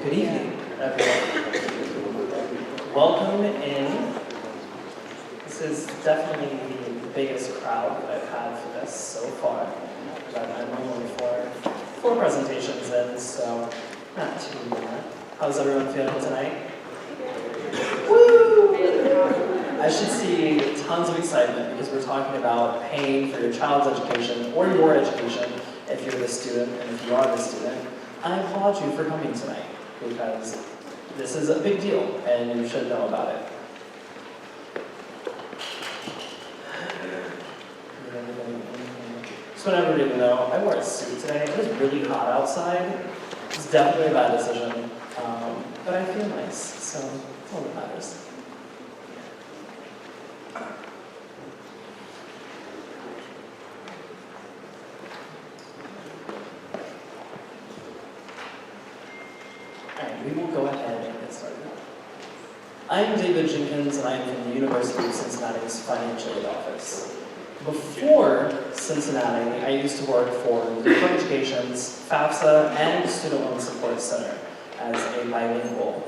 Good evening, everyone. Welcome in. This is definitely the biggest crowd that I've had for this so far. But I'm only four presentations in, so not too bad. How's everyone feeling tonight? Woo! I should see tons of excitement because we're talking about paying for your child's education or your education if you're the student, and if you are the student. I applaud you for coming tonight because this is a big deal and you should know about it. Just want everybody to know, I wore a suit today. It was really hot outside. It's definitely a bad decision, but I feel nice, so that's all that matters. Alright, we will go ahead and get started. I'm David Jenkins, and I am from the University of Cincinnati's Financial Aid Office. Before Cincinnati, I used to work for the Department of Education's FAFSA and Student Loan Support Center as a bilingual.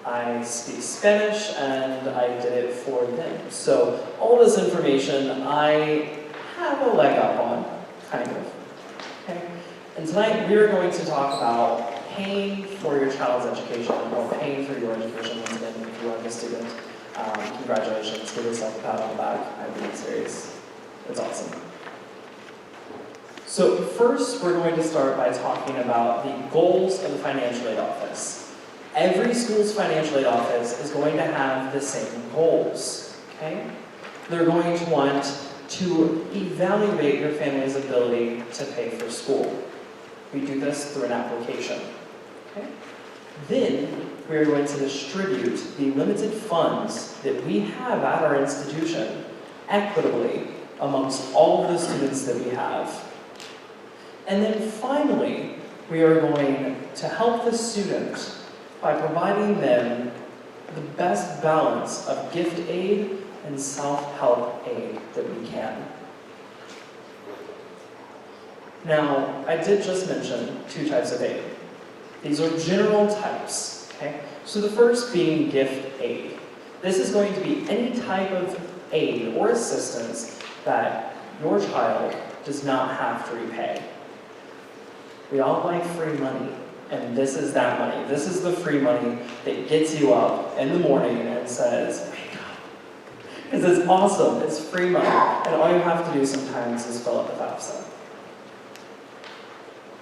I speak Spanish, and I did it for them. So all this information I have a leg up on, kind of. Okay? And tonight we are going to talk about paying for your child's education, or paying for your education once again if you are a student. Congratulations, give yourself a pat on the back. I'm being serious. It's awesome. So first, we're going to start by talking about the goals of the financial aid office. Every school's financial aid office is going to have the same goals, okay? They're going to want to evaluate your family's ability to pay for school. We do this through an application. Okay? Then, we are going to distribute the limited funds that we have at our institution equitably amongst all of the students that we have. And then finally, we are going to help the student by providing them the best balance of gift aid and self-help aid that we can. Now, I did just mention two types of aid. These are general types, okay? So the first being gift aid. This is going to be any type of aid or assistance that your child does not have to repay. We all like free money, and this is that money. This is the free money that gets you up in the morning and says, wake up. Because it's awesome, it's free money, and all you have to do sometimes is fill out the FAFSA.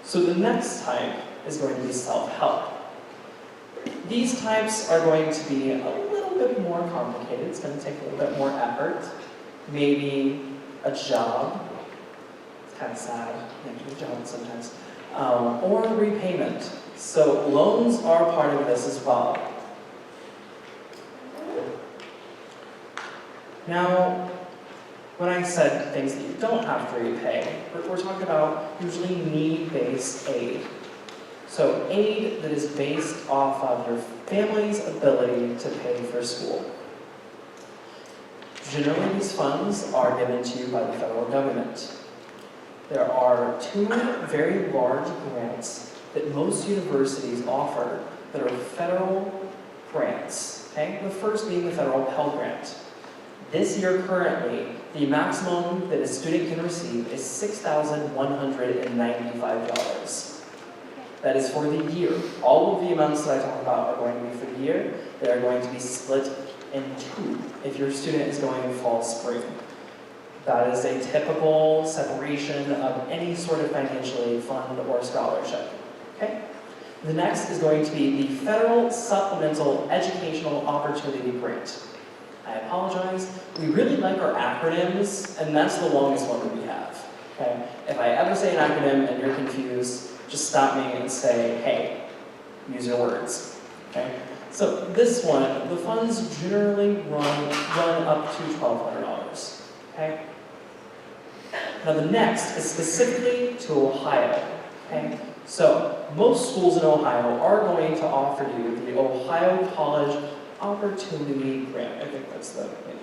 So the next type is going to be self-help. These types are going to be a little bit more complicated. It's going to take a little bit more effort. Maybe a job. It's kind of sad, you have to do a job sometimes. Or repayment. So loans are part of this as well. Now, when I said things that you don't have to repay, we're talking about usually need-based aid. So aid that is based off of your family's ability to pay for school. Generally, these funds are given to you by the federal government. There are two very large grants that most universities offer that are federal grants. Okay? The first being the federal Pell Grant. This year currently, the maximum that a student can receive is $6,195. That is for the year. All of the amounts that I talk about are going to be for the year. They are going to be split in two if your student is going in fall, spring. That is a typical separation of any sort of financial aid fund or scholarship. Okay? The next is going to be the Federal Supplemental Educational Opportunity Grant. I apologize. We really like our acronyms, and that's the longest one that we have. Okay? If I ever say an acronym and you're confused, just stop me and say, hey, use your words. Okay? So this one, the funds generally run up to $1,200. Okay? Now the next is specifically to Ohio. Okay? So most schools in Ohio are going to offer you the Ohio College Opportunity Grant. I think that's the name.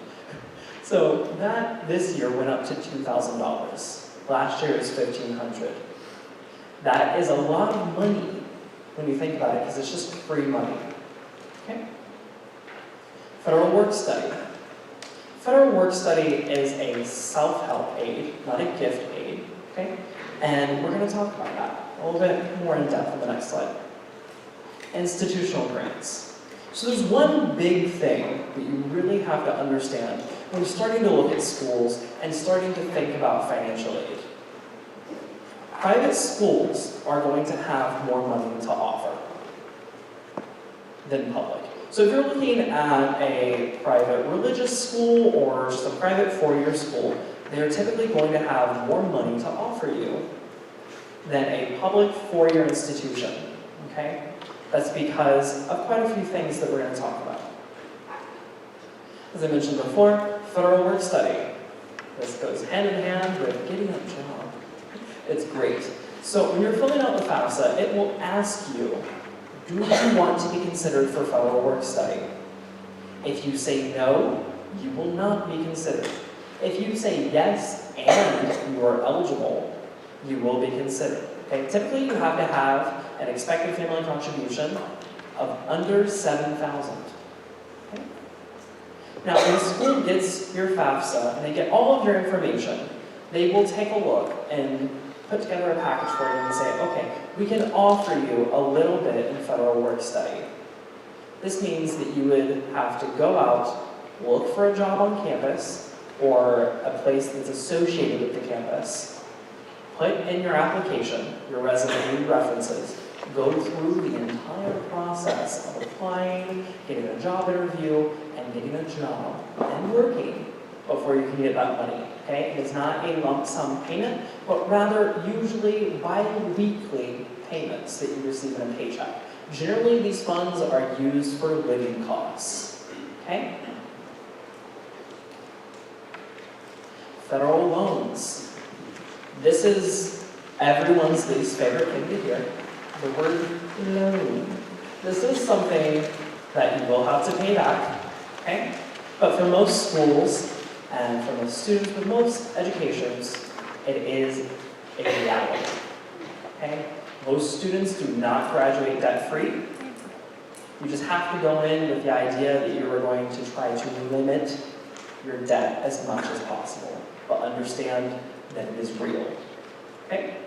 So that this year went up to $2,000. Last year it was $1,500. That is a lot of money when you think about it, because it's just free money. Okay? Federal work study. Federal work study is a self-help aid, not a gift aid. Okay? And we're going to talk about that a little bit more in depth on the next slide. Institutional grants. So there's one big thing that you really have to understand when you're starting to look at schools and starting to think about financial aid. Private schools are going to have more money to offer than public. So if you're looking at a private religious school or just a private four-year school, they're typically going to have more money to offer you than a public four-year institution, okay? That's because of quite a few things that we're going to talk about. As I mentioned before, federal work study. This goes hand in hand with getting a job. It's great. So when you're filling out the FAFSA, it will ask you, do you want to be considered for federal work study? If you say no, you will not be considered. If you say yes and you are eligible, you will be considered. Okay? Typically, you have to have an expected family contribution of under $7,000. Okay? Now, when the school gets your FAFSA and they get all of your information, they will take a look and put together a package for you and say, okay, we can offer you a little bit in federal work study. This means that you would have to go out, look for a job on campus or a place that's associated with the campus, put in your application, your resume, your references, go through the entire process of applying, getting a job interview, and getting a job and working before you can get that money. Okay? It is not a lump sum payment, but rather usually bi-weekly payments that you receive in a paycheck. Generally, these funds are used for living costs. Okay? Federal loans. This is everyone's least favorite thing to hear. The word loan. This is something that you will have to pay back. Okay? But for most schools, and for most students with most educations, it is a reality. Okay? Most students do not graduate debt-free. You just have to go in with the idea that you are going to try to limit your debt as much as possible, but understand that it is real. Okay?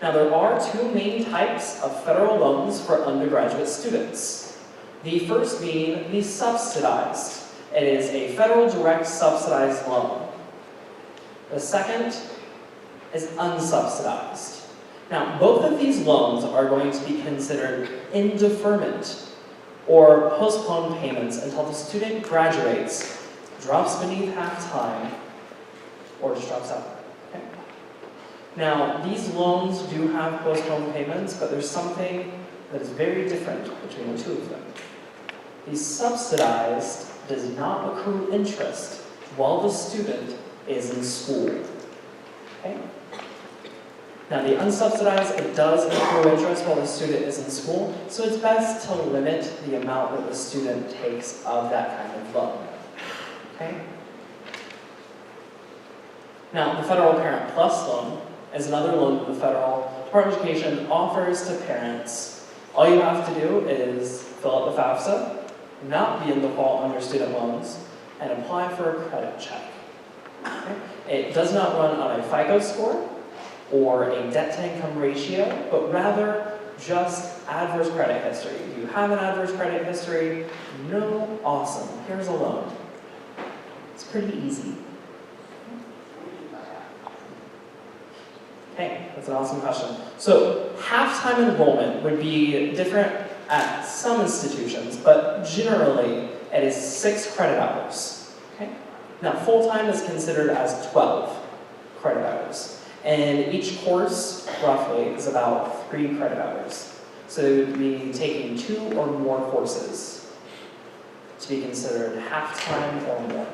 Now, there are two main types of federal loans for undergraduate students. The first being the subsidized. It is a federal direct subsidized loan. The second is unsubsidized. Now, both of these loans are going to be considered in deferment or postponed payments until the student graduates, drops beneath half-time, or just drops out. Okay? Now, these loans do have postponed payments, but there's something that is very different between the two of them. The subsidized does not accrue interest while the student is in school. Okay? Now, the unsubsidized, it does accrue interest while the student is in school, so it's best to limit the amount that the student takes of that kind of loan. Okay? Now, the Federal Parent Plus loan is another loan that the Federal Department of Education offers to parents. All you have to do is fill out the FAFSA, not be in default on your student loans, and apply for a credit check. Okay? It does not run on a FICO score or a debt-to-income ratio, but rather just adverse credit history. If you have an adverse credit history, no, awesome, here's a loan. It's pretty easy. Okay, that's an awesome question. So, half-time enrollment would be different at some institutions, but generally it is 6 credit hours. Okay? Now, full-time is considered as 12 credit hours. And each course, roughly, is about 3 credit hours. So you would be taking 2 or more courses to be considered half-time or more.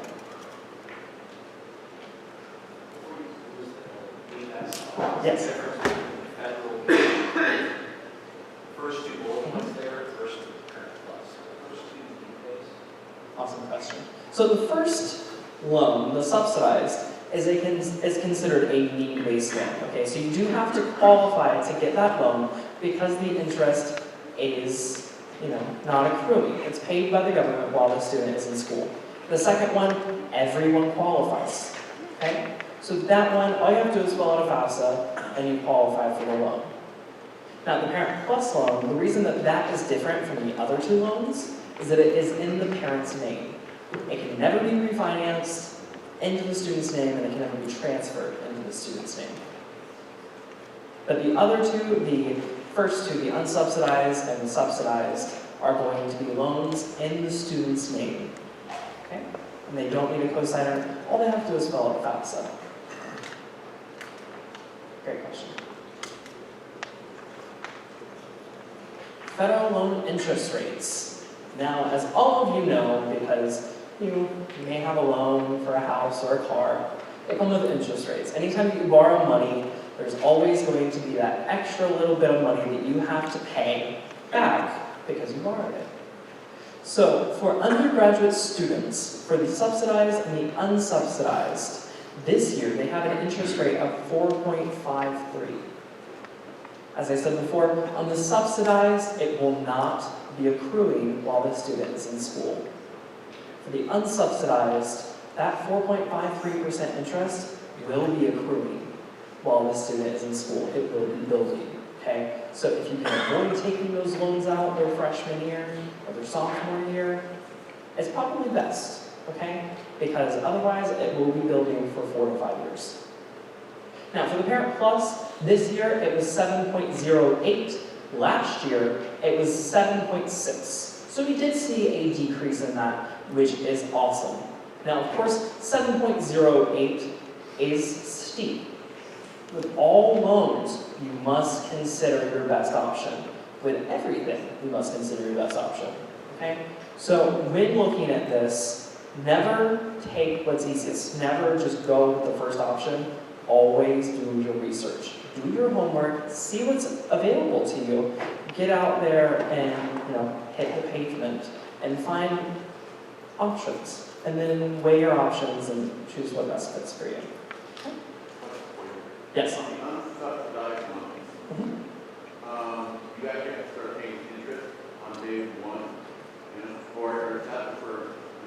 Yes. First two bullet points there, first Parent Plus. First two details. Awesome question. So the first loan, the subsidized, is considered a need-based loan. Okay, so you do have to qualify to get that loan because the interest is, not accruing. It's paid by the government while the student is in school. The second one, everyone qualifies, okay? So that one, all you have to do is fill out a FAFSA and you qualify for the loan. Now, the Parent Plus loan, the reason that that is different from the other two loans is that it is in the parent's name. It can never be refinanced into the student's name, and it can never be transferred into the student's name. But the other two, the first two, the unsubsidized and the subsidized, are going to be loans in the student's name. Okay? And they don't need a cosigner. All they have to do is fill out a FAFSA. Great question. Federal loan interest rates. Now, as all of you know, because you may have a loan for a house or a car, they come with interest rates. Anytime you borrow money, there's always going to be that extra little bit of money that you have to pay back because you borrowed it. So, for undergraduate students, for the subsidized and the unsubsidized, this year they have an interest rate of 4.53. As I said before, on the subsidized, it will not be accruing while the student is in school. For the unsubsidized, that 4.53% interest will be accruing while the student is in school. It will be building, okay? So if you can avoid taking those loans out their freshman year or their sophomore year, it's probably best, okay? Because otherwise, it will be building for 4 to 5 years. Now, for the Parent Plus, this year it was 7.08. Last year, it was 7.6. So we did see a decrease in that, which is awesome. Now, of course, 7.08 is steep. With all loans, you must consider your best option. With everything, you must consider your best option, okay? So when looking at this, never take what's easiest. Never just go with the first option. Always do your research. Do your homework, see what's available to you. Get out there and, hit the pavement and find options. And then weigh your options and choose what best fits for you. Okay? Yes? On the unsubsidized loans, you guys have to start paying interest on day one, or is that for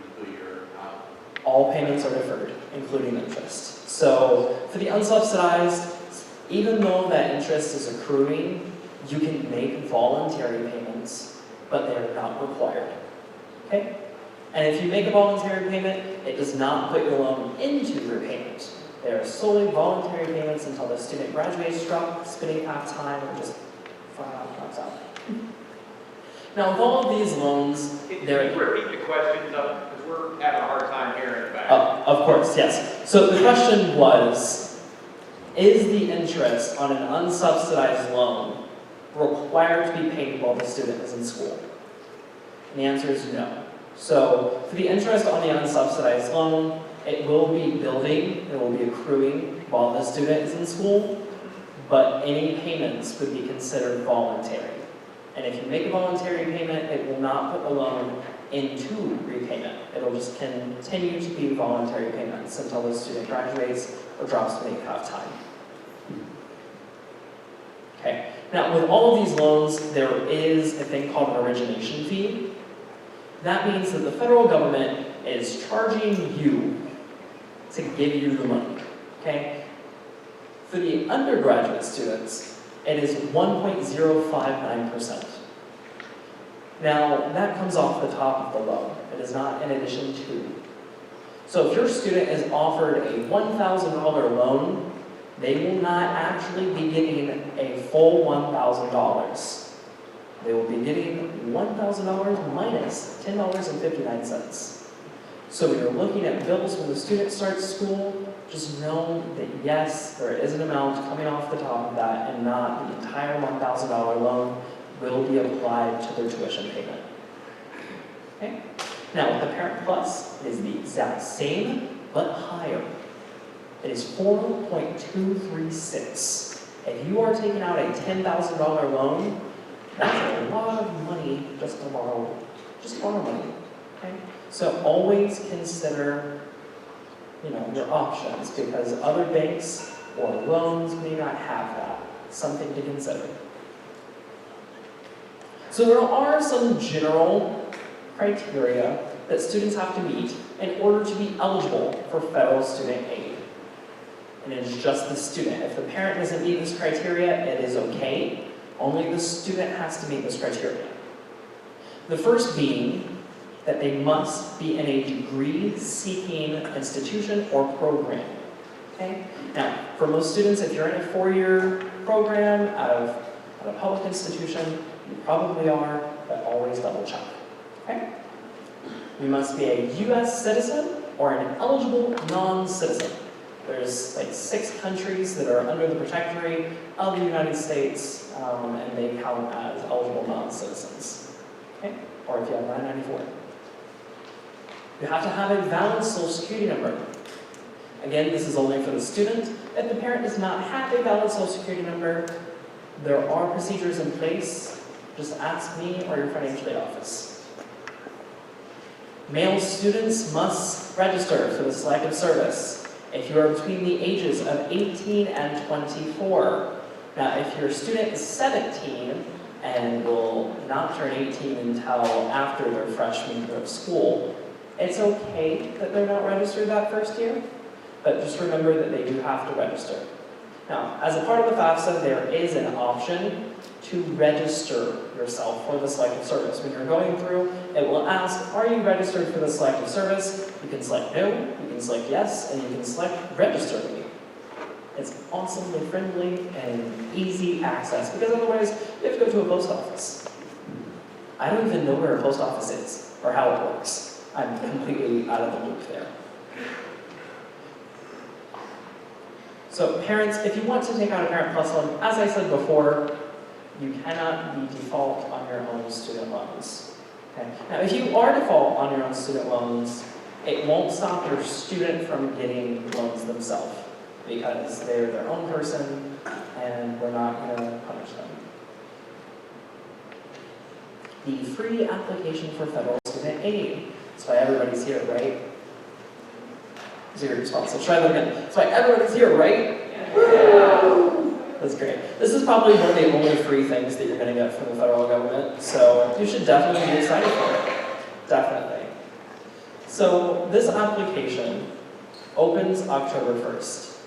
until you're out? All payments are deferred, including interest. So for the unsubsidized, even though that interest is accruing, you can make voluntary payments, but they are not required. Okay? And if you make a voluntary payment, it does not put your loan into repayment. They are solely voluntary payments until the student graduates, spending half time, or just flat out drops out. Now, with all of these loans, Can you repeat the question, though? Because we're having a hard time hearing it back. Of course, yes. So the question was, is the interest on an unsubsidized loan required to be paid while the student is in school? And the answer is no. So for the interest on the unsubsidized loan, it will be building, it will be accruing while the student is in school, but any payments would be considered voluntary. And if you make a voluntary payment, it will not put the loan into repayment. It'll just continue to be voluntary payments until the student graduates or drops to make half time. Okay. Now, with all of these loans, there is a thing called an origination fee. That means that the federal government is charging you to give you the money. Okay. For the undergraduate students, it is 1.059%. Now, that comes off the top of the loan. It is not in addition to. So if your student is offered a $1,000 loan, they will not actually be getting a full $1,000. They will be getting $1,000 minus $10.59. So when you're looking at bills when the student starts school, just know that yes, there is an amount coming off the top of that, and not the entire $1,000 loan will be applied to their tuition payment. Okay? Now, with the Parent Plus, it is the exact same, but higher. It is 4.236. If you are taking out a $10,000 loan, that's a lot of money just to borrow money. Okay? So always consider, your options, because other banks or loans may not have that. Something to consider. So there are some general criteria that students have to meet in order to be eligible for federal student aid. And it is just the student. If the parent doesn't meet this criteria, it is okay. Only the student has to meet this criteria. The first being that they must be in a degree-seeking institution or program. Okay? Now, for most students, if you're in a four-year program at a public institution, you probably are, but always double check. Okay? You must be a U.S. citizen or an eligible non-citizen. There's like 6 countries that are under the protectorate of the United States, and they count as eligible non-citizens. Okay? Or if you have 994. You have to have a valid social security number. Again, this is only for the student. If the parent does not have a valid social security number, there are procedures in place. Just ask me or your financial aid office. Male students must register for the selective service if you are between the ages of 18 and 24. Now, if your student is 17 and will not turn 18 until after their freshman year of school, it's okay that they're not registered that first year, but just remember that they do have to register. Now, as a part of the FAFSA, there is an option to register yourself for the selective service. When you're going through, it will ask, are you registered for the selective service? You can select no, you can select yes, and you can select register me. It's awesomely friendly and easy access, because otherwise you have to go to a post office. I don't even know where a post office is or how it works. I'm completely out of the loop there. So parents, if you want to take out a Parent Plus loan, as I said before, you cannot be default on your own student loans. Okay? Now, if you are default on your own student loans, it won't stop your student from getting loans themselves, because they're their own person, and we're not going to punish them. The free application for federal student aid. That's why everybody's here, right? Zero response. Let's try that again. That's why everybody's here, right? Yeah. That's great. This is probably one of the only free things that you're going to get from the federal government, so you should definitely be excited for it. Definitely. So this application opens October 1st.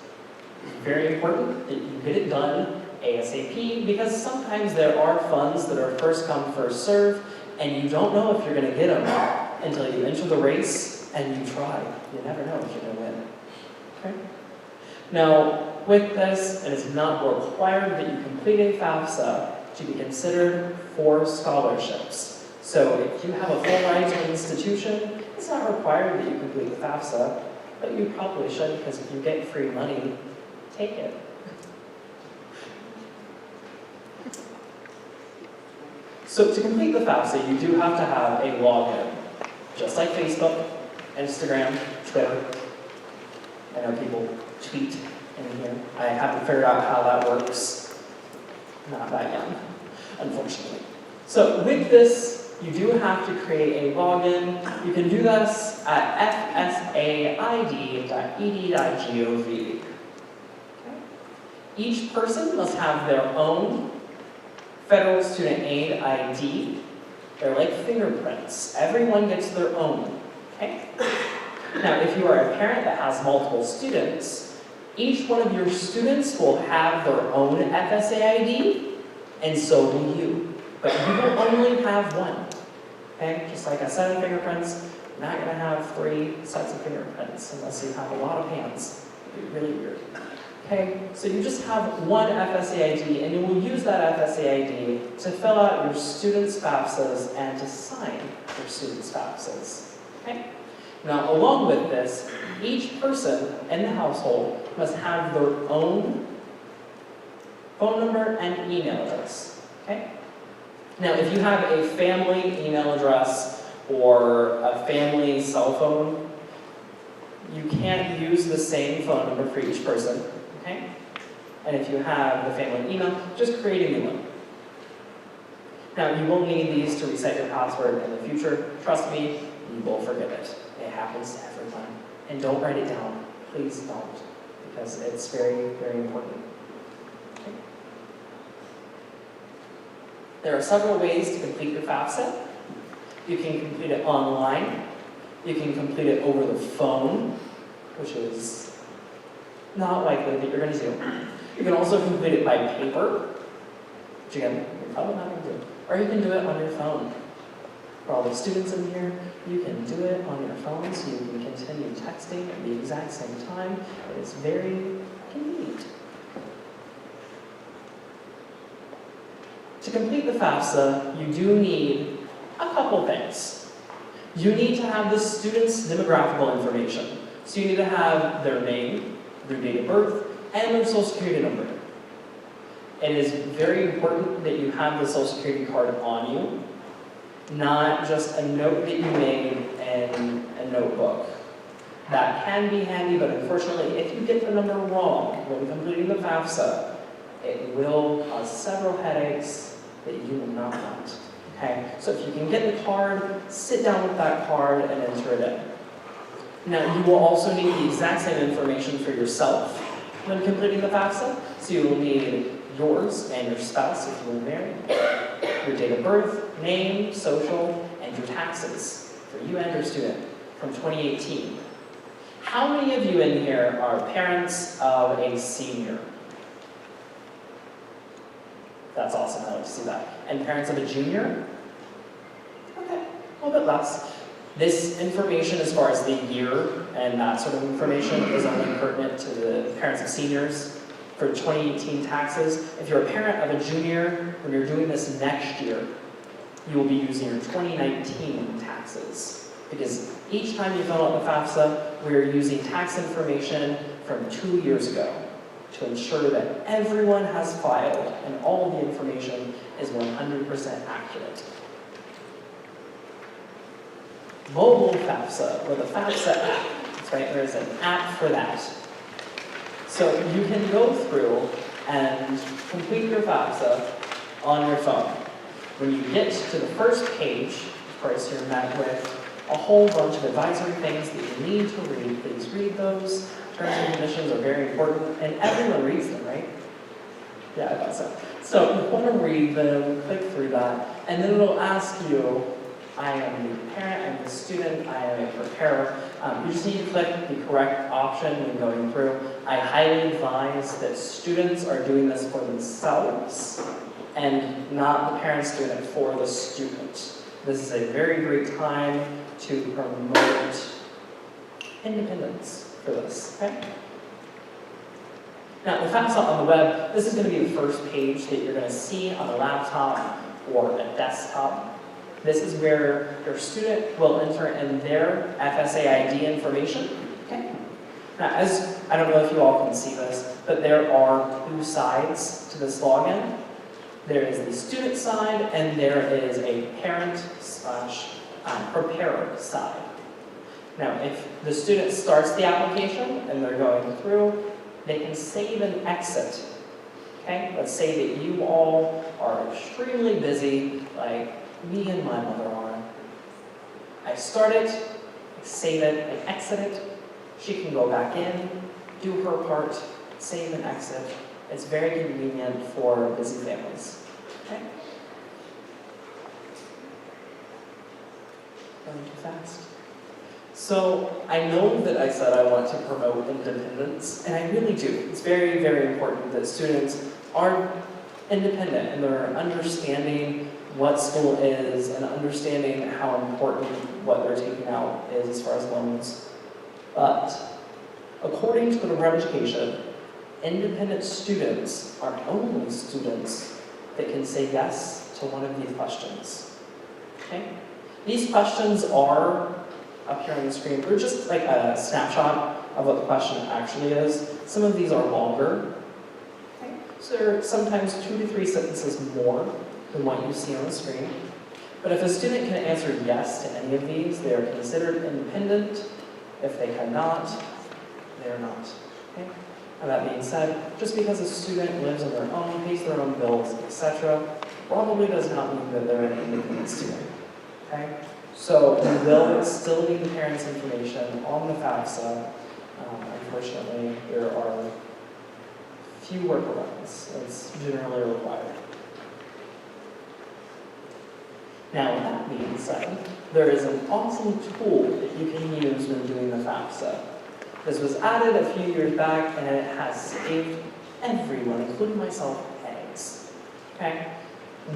It's very important that you get it done ASAP, because sometimes there are funds that are first come, first serve, and you don't know if you're going to get them until you enter the race and you try. You never know if you're going to win. Okay? Now, with this, it is not required that you complete a FAFSA to be considered for scholarships. So if you have a full ride to an institution, it's not required that you complete the FAFSA, but you probably should, because if you get free money, take it. So to complete the FAFSA, you do have to have a login, just like Facebook, Instagram, Twitter. I know people tweet in here. I haven't figured out how that works. Not that young, unfortunately. So with this, you do have to create a login. You can do this at fsaid.ed.gov. Each person must have their own federal student aid ID. They're like fingerprints. Everyone gets their own. Okay? Now, if you are a parent that has multiple students, each one of your students will have their own FSA ID, and so will you. But you will only have one. Okay? Just like I said in fingerprints, you're not going to have 3 sets of fingerprints unless you have a lot of hands. It'd be really weird. Okay? So you just have one FSA ID, and you will use that FSA ID to fill out your students' FAFSAs and to sign your students' FAFSAs. Okay? Now, along with this, each person in the household must have their own phone number and email address. Okay? Now, if you have a family email address or a family cell phone, you can't use the same phone number for each person. Okay? And if you have the family email, just create a new one. Now, you will need these to reset your password in the future. Trust me, you will forget it. It happens every time. And don't write it down. Please don't, because it's very, very important. Okay. There are several ways to complete your FAFSA. You can complete it online. You can complete it over the phone, which is not likely that you're going to do. You can also complete it by paper, which again, you're probably not going to do. Or you can do it on your phone. For all the students in here, you can do it on your phone, so you can continue texting at the exact same time. It is very convenient. To complete the FAFSA, you do need a couple things. You need to have the student's demographical information. So you need to have their name, their date of birth, and their social security number. It is very important that you have the social security card on you, not just a note that you made in a notebook. That can be handy, but unfortunately, if you get the number wrong when completing the FAFSA, it will cause several headaches that you will not want. Okay? So if you can get the card, sit down with that card and enter it in. Now, you will also need the exact same information for yourself when completing the FAFSA. So you will need yours and your spouse if you are married, your date of birth, name, social, and your taxes for you and your student from 2018. How many of you in here are parents of a senior? That's awesome, I like to see that. And parents of a junior? Okay, a little bit less. This information, as far as the year and that sort of information, is only pertinent to the parents of seniors for 2018 taxes. If you're a parent of a junior, when you're doing this next year, you will be using your 2019 taxes. Because each time you fill out the FAFSA, we are using tax information from 2 years ago to ensure that everyone has filed and all of the information is 100% accurate. Mobile FAFSA, or the FAFSA app. That's right, there is an app for that. So you can go through and complete your FAFSA on your phone. When you get to the first page, of course, you're met with a whole bunch of advisory things that you need to read. Please read those. Terms and conditions are very important, and everyone reads them, right? Yeah, I thought so. So you want to read them, click through that, and then it'll ask you, I am the parent, I'm the student, I am a preparer. You just need to click the correct option when going through. I highly advise that students are doing this for themselves and not the parents doing it for the student. This is a very great time to promote independence for this, okay? Now, the FAFSA on the web, this is going to be the first page that you're going to see on a laptop or a desktop. This is where your student will enter in their FSA ID information. Okay. Now, I don't know if you all can see this, but there are two sides to this login. There is the student side, and there is a parent/preparer side. Now, if the student starts the application and they're going through, they can save and exit. Okay? Let's say that you all are extremely busy, like me and my mother are. I start it, I save it, I exit it. She can go back in, do her part, save and exit. It's very convenient for busy families. Okay? Going too fast. So I know that I said I want to promote independence, and I really do. It's very, very important that students are independent and they're understanding what school is and understanding how important what they're taking out is as far as loans. But according to the Department of Education, independent students are only students that can say yes to one of these questions. Okay? These questions are up here on the screen. They're just like a snapshot of what the question actually is. Some of these are longer. Okay? So they're sometimes 2 to 3 sentences more than what you see on the screen. But if a student can answer yes to any of these, they are considered independent. If they cannot, they are not. Okay? And that being said, just because a student lives on their own, pays their own bills, etc., probably does not mean that they're an independent student. Okay? So we will still need the parents' information on the FAFSA. Unfortunately, there are few workarounds. It's generally required. Now, with that being said, there is an awesome tool that you can use when doing the FAFSA. This was added a few years back, and it has saved everyone, including myself, eggs. Okay?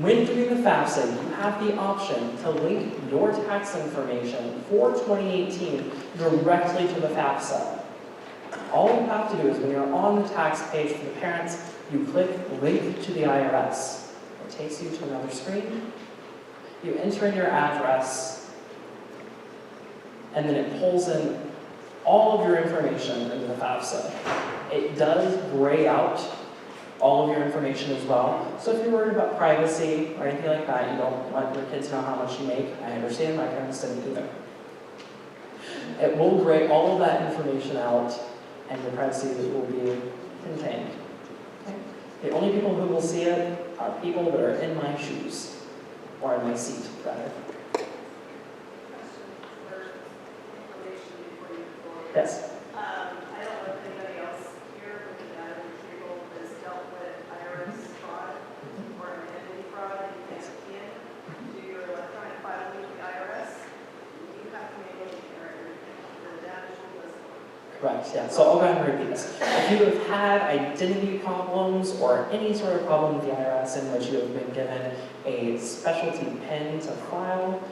When doing the FAFSA, you have the option to link your tax information for 2018 directly to the FAFSA. All you have to do is when you're on the tax page for the parents, you click Link to the IRS. It takes you to another screen. You enter in your address, and then it pulls in all of your information into the FAFSA. It does gray out all of your information as well. So if you're worried about privacy or anything like that, you don't want your kids to know how much you make, I understand, my parents didn't either. It will gray all of that information out, and your privacy will be contained. Okay? The only people who will see it are people that are in my shoes, or in my seat, rather. Yes? I don't know if anybody else here with the data retrieval has dealt with IRS fraud or identity fraud, and you can't do your electronic filing with the IRS. You have to make it the damage list. Correct, yeah. So I'll go ahead and repeat this. If you have had identity problems or any sort of problem with the IRS in which you have been given a specialty PIN to file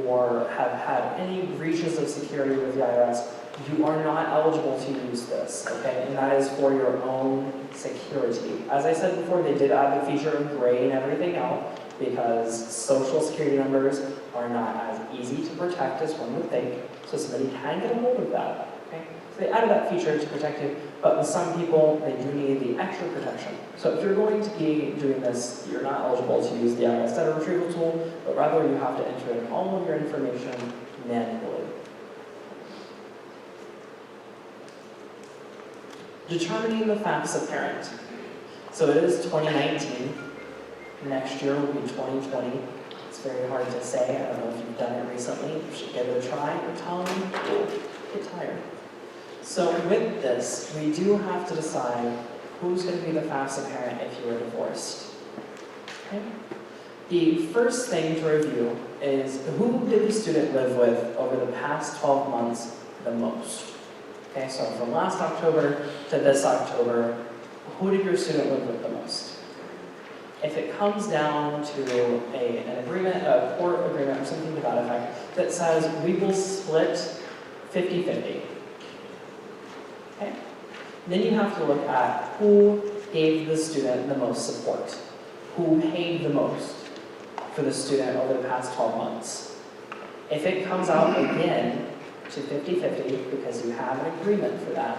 or have had any breaches of security with the IRS, you are not eligible to use this, okay? And that is for your own security. As I said before, they did add the feature of graying everything out because social security numbers are not as easy to protect as one would think, so somebody can get a hold of that, okay? So they added that feature to protect you, but with some people, they do need the extra protection. So if you're going to be doing this, you're not eligible to use the IRS data retrieval tool, but rather you have to enter in all of your information manually. Determining the FAFSA parent. So it is 2019. Next year will be 2020. It's very hard to say. I don't know if you've done it recently. You should give it a try. Your tongue will get tired. So with this, we do have to decide who's going to be the FAFSA parent if you are divorced. Okay? The first thing to review is who did the student live with over the past 12 months the most? Okay, so from last October to this October, who did your student live with the most? If it comes down to an agreement, a court agreement or something to that effect, that says we will split 50-50. Okay? Then you have to look at who gave the student the most support, who paid the most for the student over the past 12 months. If it comes out again to 50-50, because you have an agreement for that,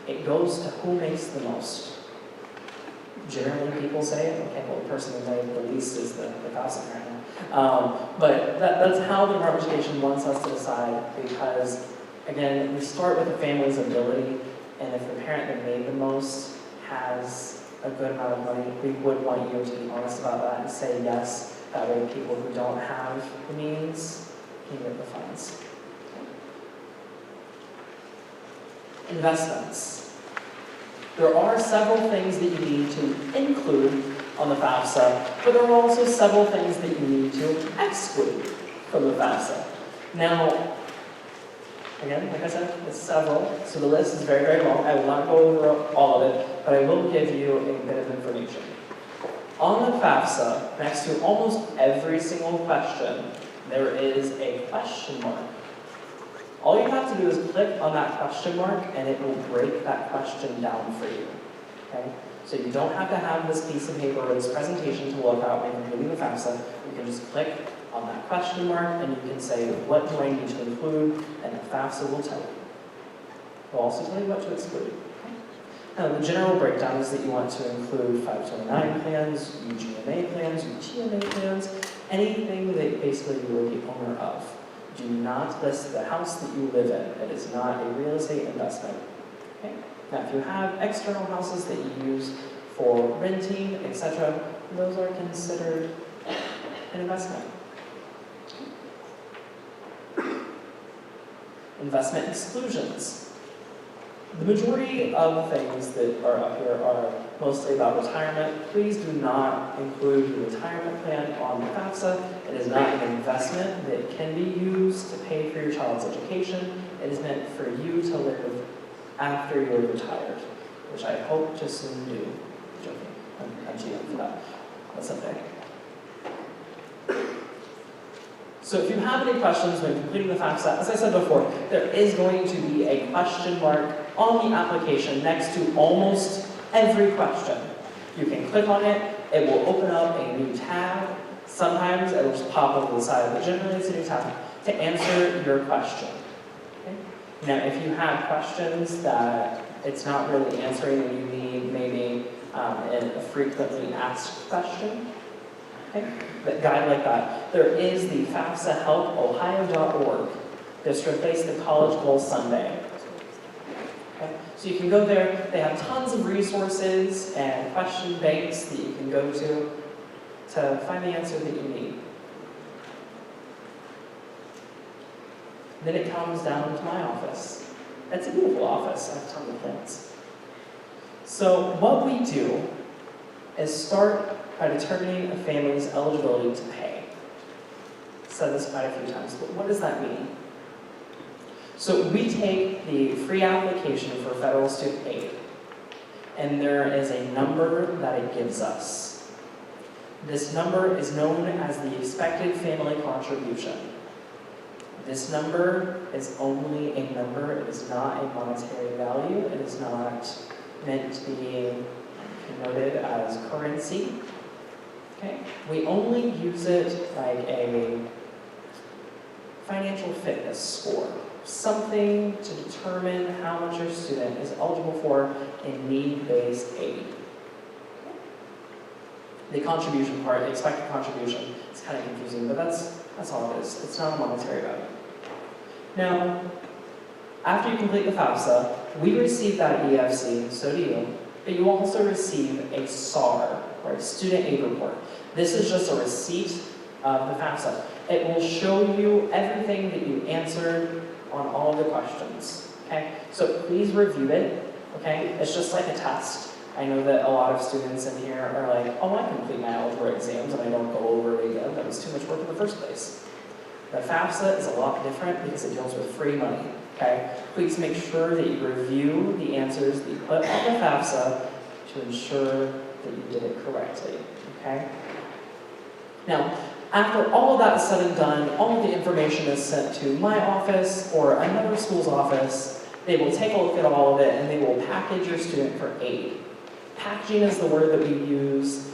it goes to who makes the most. Generally, people say, okay, well, the person who made the least is the FAFSA parent. But that's how the Department of Education wants us to decide, because, again, we start with the family's ability, and if the parent that made the most has a good amount of money, we would want you to be honest about that and say yes. That way people who don't have the means can get the funds. Investments. There are several things that you need to include on the FAFSA, but there are also several things that you need to exclude from the FAFSA. Now, again, like I said, it's several, so the list is very, very long. I will not go over all of it, but I will give you a bit of information. On the FAFSA, next to almost every single question, there is a question mark. All you have to do is click on that question mark and it will break that question down for you. Okay? So you don't have to have this piece of paper or this presentation to look at when you're doing the FAFSA. You can just click on that question mark and you can say, what do I need to include? And the FAFSA will tell you. It will also tell you what to exclude. Okay? Now, the general breakdown is that you want to include 529 plans, UGMA plans, UTMA plans, anything that basically you are the owner of. Do not list the house that you live in. It is not a real estate investment. Okay? Now, if you have external houses that you use for renting, etc., those are considered an investment. Investment exclusions. The majority of things that are up here are mostly about retirement. Please do not include your retirement plan on the FAFSA. It is not an investment that can be used to pay for your child's education. It is meant for you to live after you're retired, which I hope to soon do. Joking. I'm cheating for that. That's okay. So if you have any questions when completing the FAFSA, as I said before, there is going to be a question mark on the application next to almost every question. You can click on it, it will open up a new tab. Sometimes it will just pop over the side, but generally it's a new tab to answer your question. Okay? Now, if you have questions that it's not really answering and you need maybe a frequently asked question, okay, that guide like that, there is the FAFSA Help Ohio.org. Just replace the College Goal Sunday. Okay? So you can go there. They have tons of resources and question banks that you can go to find the answer that you need. Then it comes down to my office. It's a beautiful office. I have tons of things. So what we do is start by determining a family's eligibility to pay. I've said this quite a few times, but what does that mean? So we take the free application for federal student aid, and there is a number that it gives us. This number is known as the expected family contribution. This number is only a number. It is not a monetary value. It is not meant to be connoted as currency. Okay? We only use it like a financial fitness score, something to determine how much your student is eligible for in need-based aid. The contribution part, the expected contribution, is kind of confusing, but that's all it is. It's not a monetary value. Now, after you complete the FAFSA, we receive that EFC, so do you, but you also receive a SAR, or a student aid report. This is just a receipt of the FAFSA. It will show you everything that you answered on all of the questions, okay? So please review it, okay? It's just like a test. I know that a lot of students in here are like, oh, I complete my algebra exams and I don't go over it again. That was too much work in the first place. The FAFSA is a lot different because it deals with free money, okay? Please make sure that you review the answers that you put on the FAFSA to ensure that you did it correctly, okay? Now, after all of that is said and done, all of the information is sent to my office or another school's office. They will take a look at all of it and they will package your student for aid. Packaging is the word that we use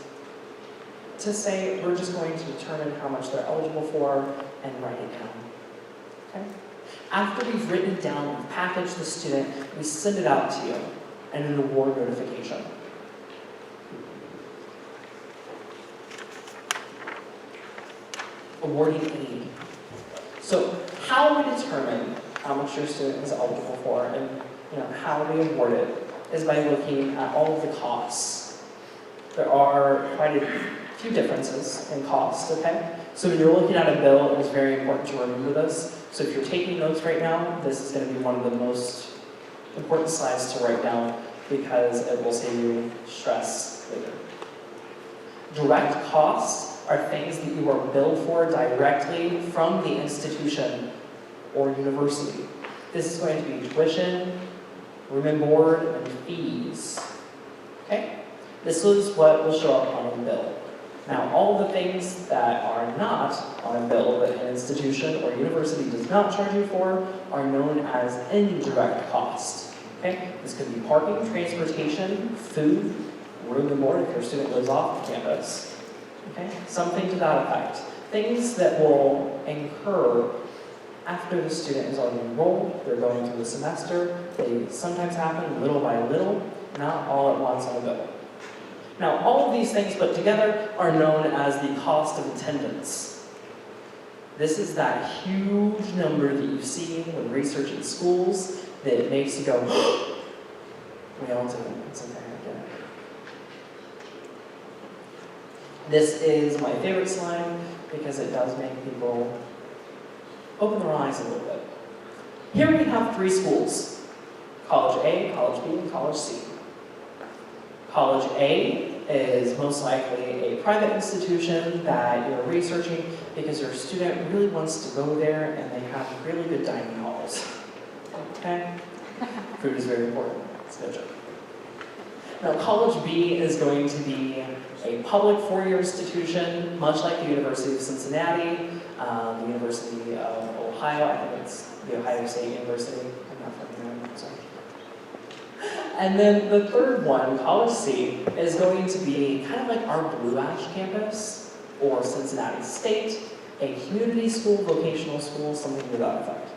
to say we're just going to determine how much they're eligible for and write it down. Okay? After we've written it down, we've packaged the student, we send it out to you and an award notification. Awarding aid. So how we determine how much your student is eligible for and how we award it is by looking at all of the costs. There are quite a few differences in cost, okay? So when you're looking at a bill, it is very important to remember this. So if you're taking notes right now, this is going to be one of the most important slides to write down because it will save you stress later. Direct costs are things that you are billed for directly from the institution or university. This is going to be tuition, room and board, and fees. Okay? This is what will show up on a bill. Now, all the things that are not on a bill that an institution or university does not charge you for are known as indirect costs. Okay? This could be parking, transportation, food, room and board if your student lives off campus. Okay? Something to that effect. Things that will incur after the student is already enrolled, they're going through the semester. They sometimes happen little by little, not all at once on a bill. Now, all of these things put together are known as the cost of attendance. This is that huge number that you see when researching schools that makes you go, we all do it. It's okay, I get it. This is my favorite slide because it does make people open their eyes a little bit. Here we have three schools, College A, College B, and College C. College A is most likely a private institution that you're researching because your student really wants to go there and they have really good dining halls. Okay? Food is very important. It's no joke. Now, College B is going to be a public four-year institution, much like the University of Cincinnati, the University of Ohio. I think it's the Ohio State University. I'm not from there, I'm sorry. And then the third one, College C, is going to be kind of like our Blue Ash campus or Cincinnati State, a community school, vocational school, something to that effect.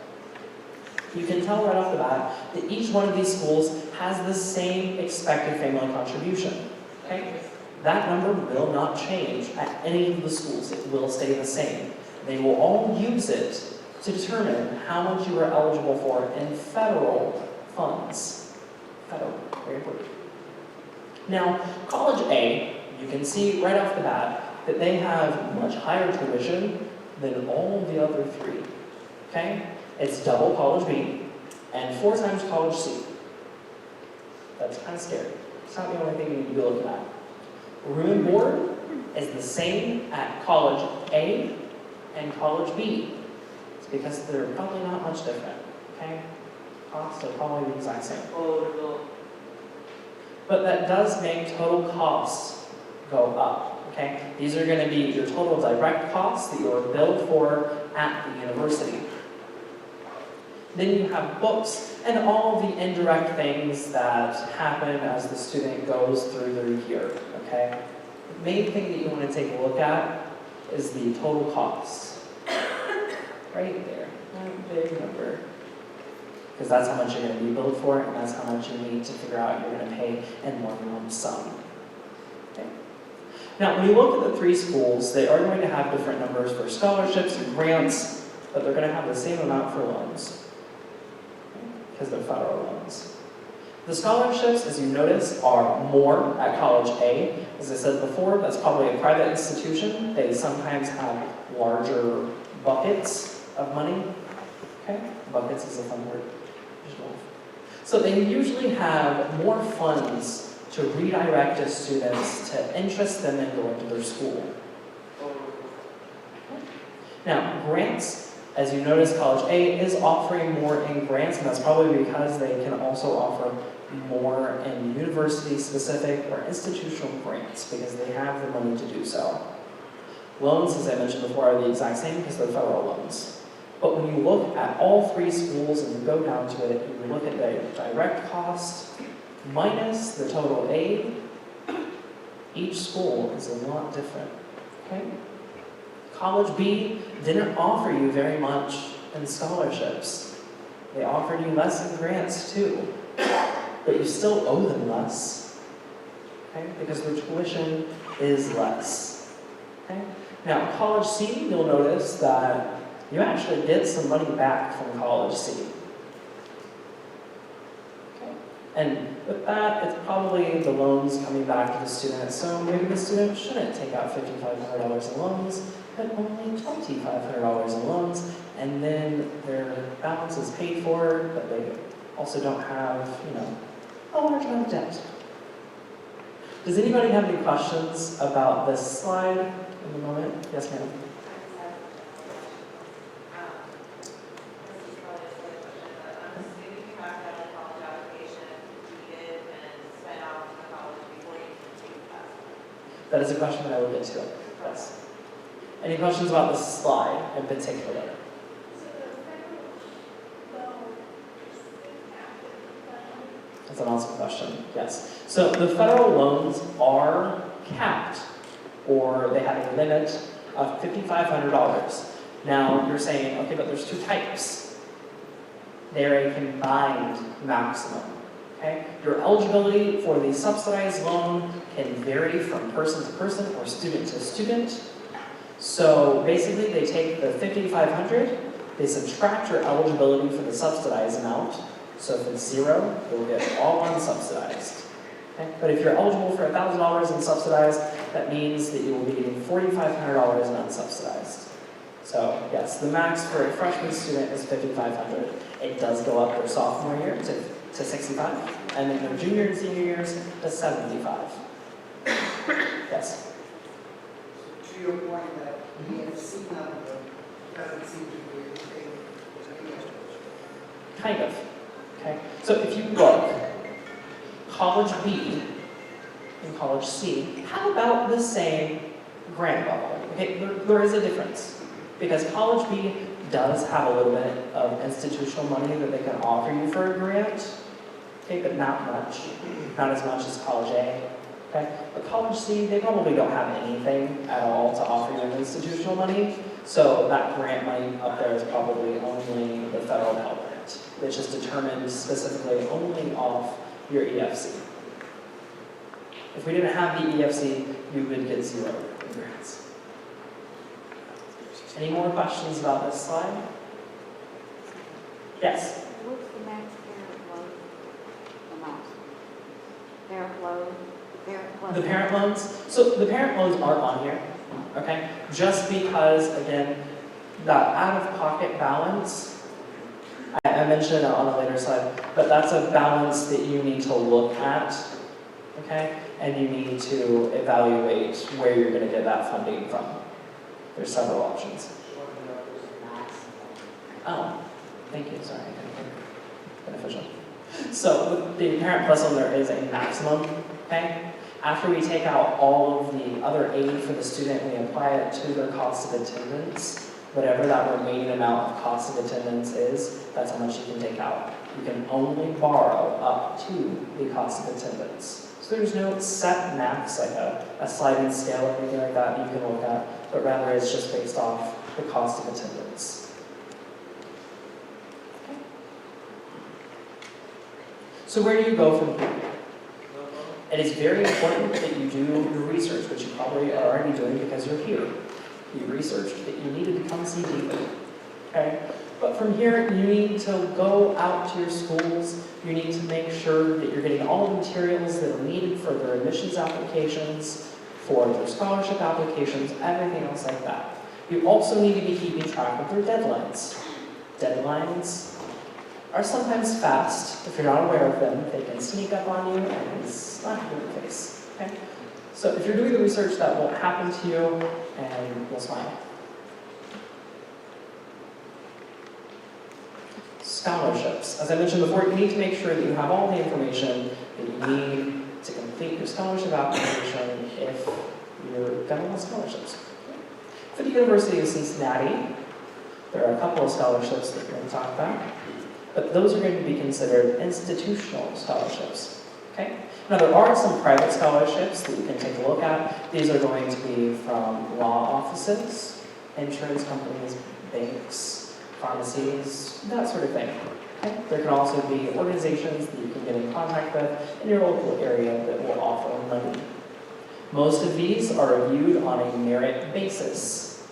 You can tell right off the bat that each one of these schools has the same expected family contribution. Okay? That number will not change at any of the schools. It will stay the same. They will all use it to determine how much you are eligible for in federal funds. Federal, very important. Now, College A, you can see right off the bat that they have much higher tuition than all of the other three. Okay? It's double College B and 4 times College C. That's kind of scary. It's not the only thing you need to be looking at. Room and board is the same at College A and College B. It's because they're probably not much different. Okay? Costs are probably the exact same. But that does make total costs go up. Okay? These are going to be your total direct costs that you are billed for at the university. Then you have books and all the indirect things that happen as the student goes through their year, okay? The main thing that you want to take a look at is the total cost. Right there, that big number. Because that's how much you're going to be billed for, and that's how much you need to figure out you're going to pay in one lump sum. Okay? Now, when you look at the 3 schools, they are going to have different numbers for scholarships and grants, but they're going to have the same amount for loans. Because they're federal loans. The scholarships, as you notice, are more at College A. As I said before, that's probably a private institution. They sometimes have larger buckets of money. Okay? Buckets is a fun word. So they usually have more funds to redirect to students to interest them in going to their school. Now, grants, as you notice, College A is offering more in grants, and that's probably because they can also offer more in university-specific or institutional grants because they have the money to do so. Loans, as I mentioned before, are the exact same because they're federal loans. But when you look at all 3 schools and you go down to it, and you look at the direct cost minus the total aid, each school is a lot different. Okay? College B didn't offer you very much in scholarships. They offered you less in grants too, but you still owe them less, okay? Because their tuition is less. Okay? Now, College C, you'll notice that you actually get some money back from College C. Okay? And with that, it's probably the loans coming back to the student, so maybe the student shouldn't take out $5,500 in loans, but only $2,500 in loans, and then their balance is paid for, but they also don't have, a large amount of debt. Does anybody have any questions about this slide in the moment? Yes, ma'am. That is a question that I will get to. Yes. Any questions about this slide in particular? That's an awesome question. Yes. So the federal loans are capped, or they have a limit of $5,500. Now you're saying, okay, but there's 2 types. They're a combined maximum. Okay? Your eligibility for the subsidized loan can vary from person to person or student to student. So basically they take the $5,500, they subtract your eligibility for the subsidized amount. So if it's 0, you'll get all unsubsidized. Okay? But if you're eligible for $1,000 in subsidized, that means that you will be getting $4,500 in unsubsidized. So yes, the max for a freshman student is $5,500. It does go up their sophomore year to to 65, and then their junior and senior years to 75. Yes? To your point that the EFC number doesn't seem to be anything. Kind of. Okay? So if you look, college B and college C have about the same grant level. Okay? There is a difference. Because college B does have a little bit of institutional money that they can offer you for a grant. Okay, but not much. Not as much as college A. Okay? But college C, they probably don't have anything at all to offer you in institutional money. So that grant money up there is probably only the federal Pell Grant, which is determined specifically only off your EFC. If we didn't have the EFC, you would get 0 in grants. Any more questions about this slide? Yes? What's the max parent loan amount? Parent loan? The parent loans? So the parent loans aren't on here, okay? Just because, again, that out-of-pocket balance, I mentioned it on a later slide, but that's a balance that you need to look at, okay? And you need to evaluate where you're gonna get that funding from. There's several options. Oh, thank you, sorry, beneficial. So with the Parent Plus loan, there is a maximum, okay? After we take out all of the other aid for the student, we apply it to their cost of attendance. Whatever that remaining amount of cost of attendance is, that's how much you can take out. You can only borrow up to the cost of attendance. So there's no set max, like a sliding scale or anything like that you can look at, but rather it's just based off the cost of attendance. Okay. So where do you go from here? It is very important that you do your research, which you probably are already doing because you're here. You researched that you needed to come see people. Okay? But from here, you need to go out to your schools. You need to make sure that you're getting all the materials that are needed for their admissions applications, for their scholarship applications, everything else like that. You also need to be keeping track of their deadlines. Deadlines are sometimes fast. If you're not aware of them, they can sneak up on you and slap you in the face. Okay? So if you're doing the research, that will happen to you, and you'll smile. Scholarships. As I mentioned before, you need to make sure that you have all the information that you need to complete your scholarship application if you're going to want scholarships. For the University of Cincinnati, there are a couple of scholarships that we're going to talk about, but those are going to be considered institutional scholarships. Okay? Now, there are some private scholarships that you can take a look at. These are going to be from law offices, insurance companies, banks, pharmacies, that sort of thing. Okay? There can also be organizations that you can get in contact with in your local area that will offer money. Most of these are reviewed on a merit basis.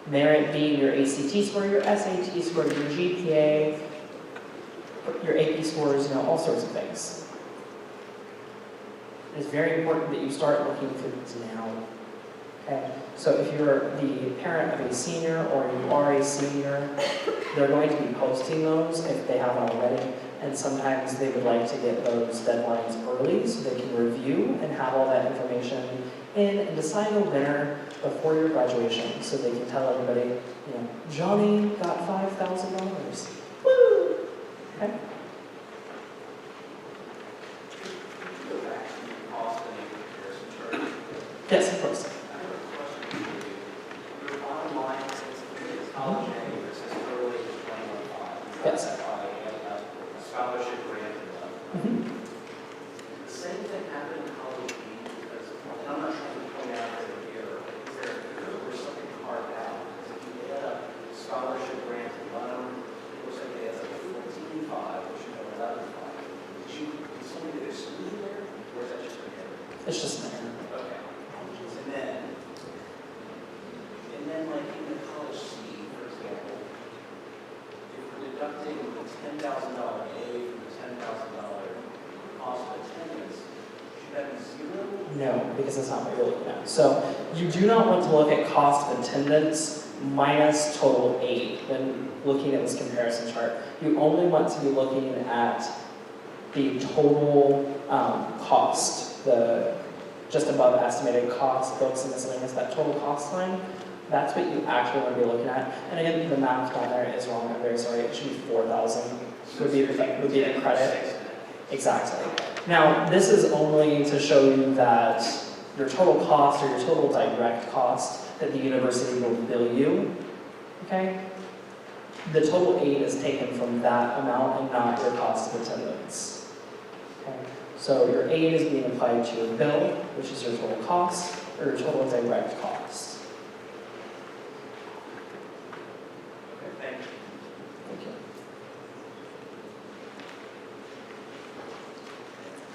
Merit being your ACT score, your SAT score, your GPA, your AP scores, all sorts of things. It's very important that you start looking for these now. Okay? So if you're the parent of a senior or you are a senior, they're going to be posting those if they haven't already. And sometimes they would like to get those deadlines early so they can review and have all that information in and decide a winner before your graduation so they can tell everybody, Johnny got $5,000. Woo! Okay? Yes, of course. I have a question for you. Your bottom line says it's college A, it says early 2015. Yes. A scholarship grant. The same thing happened in college B, because, and I'm not trying to point out that here, is there an error or something carved out? Because if you add up scholarship grant and loan, it looks like it has like 14.5, which should go 11.5. Did somebody get excluded there, or is that just an error? It's just an error. Okay. And then like in the college C, for example, if we're deducting the $10,000 A from the $10,000 cost of attendance, should that be 0? No, because that's not what you're looking at. So you do not want to look at cost of attendance minus total aid when looking at this comparison chart. You only want to be looking at the total cost, the just above estimated cost, books and miscellaneous, that total cost line, that's what you actually want to be looking at. And again, the math down there is wrong, I'm very sorry, it should be 4,000 would be the credit. Exactly. Now, this is only to show you that your total cost or your total direct cost that the university will bill you, okay? The total aid is taken from that amount and not your cost of attendance. Okay? So your aid is being applied to your bill, which is your total cost, or your total direct cost. Okay, thank you. Thank you.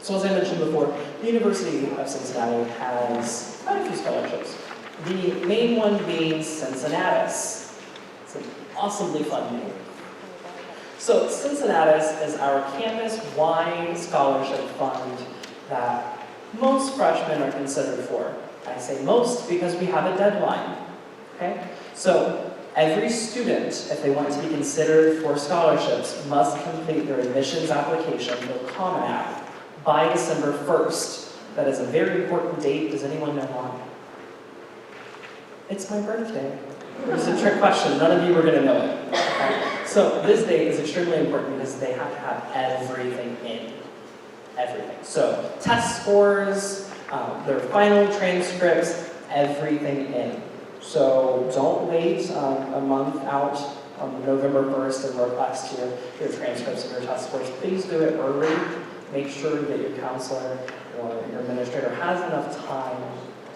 So as I mentioned before, the University of Cincinnati has quite a few scholarships. The main one being Cincinnatus. It's an awesomely fun name. So Cincinnatus is our campus-wide scholarship fund that most freshmen are considered for. I say most because we have a deadline, okay? So every student, if they want to be considered for scholarships, must complete their admissions application, their Common App, by December 1st. That is a very important date. Does anyone know why? It's my birthday. It's a trick question. None of you are going to know it. Okay? So this date is extremely important because they have to have everything in. Everything. So test scores, their final transcripts, everything in. So don't wait a month out on November 1st and request your transcripts and your test scores. Please do it early. Make sure that your counselor or your administrator has enough time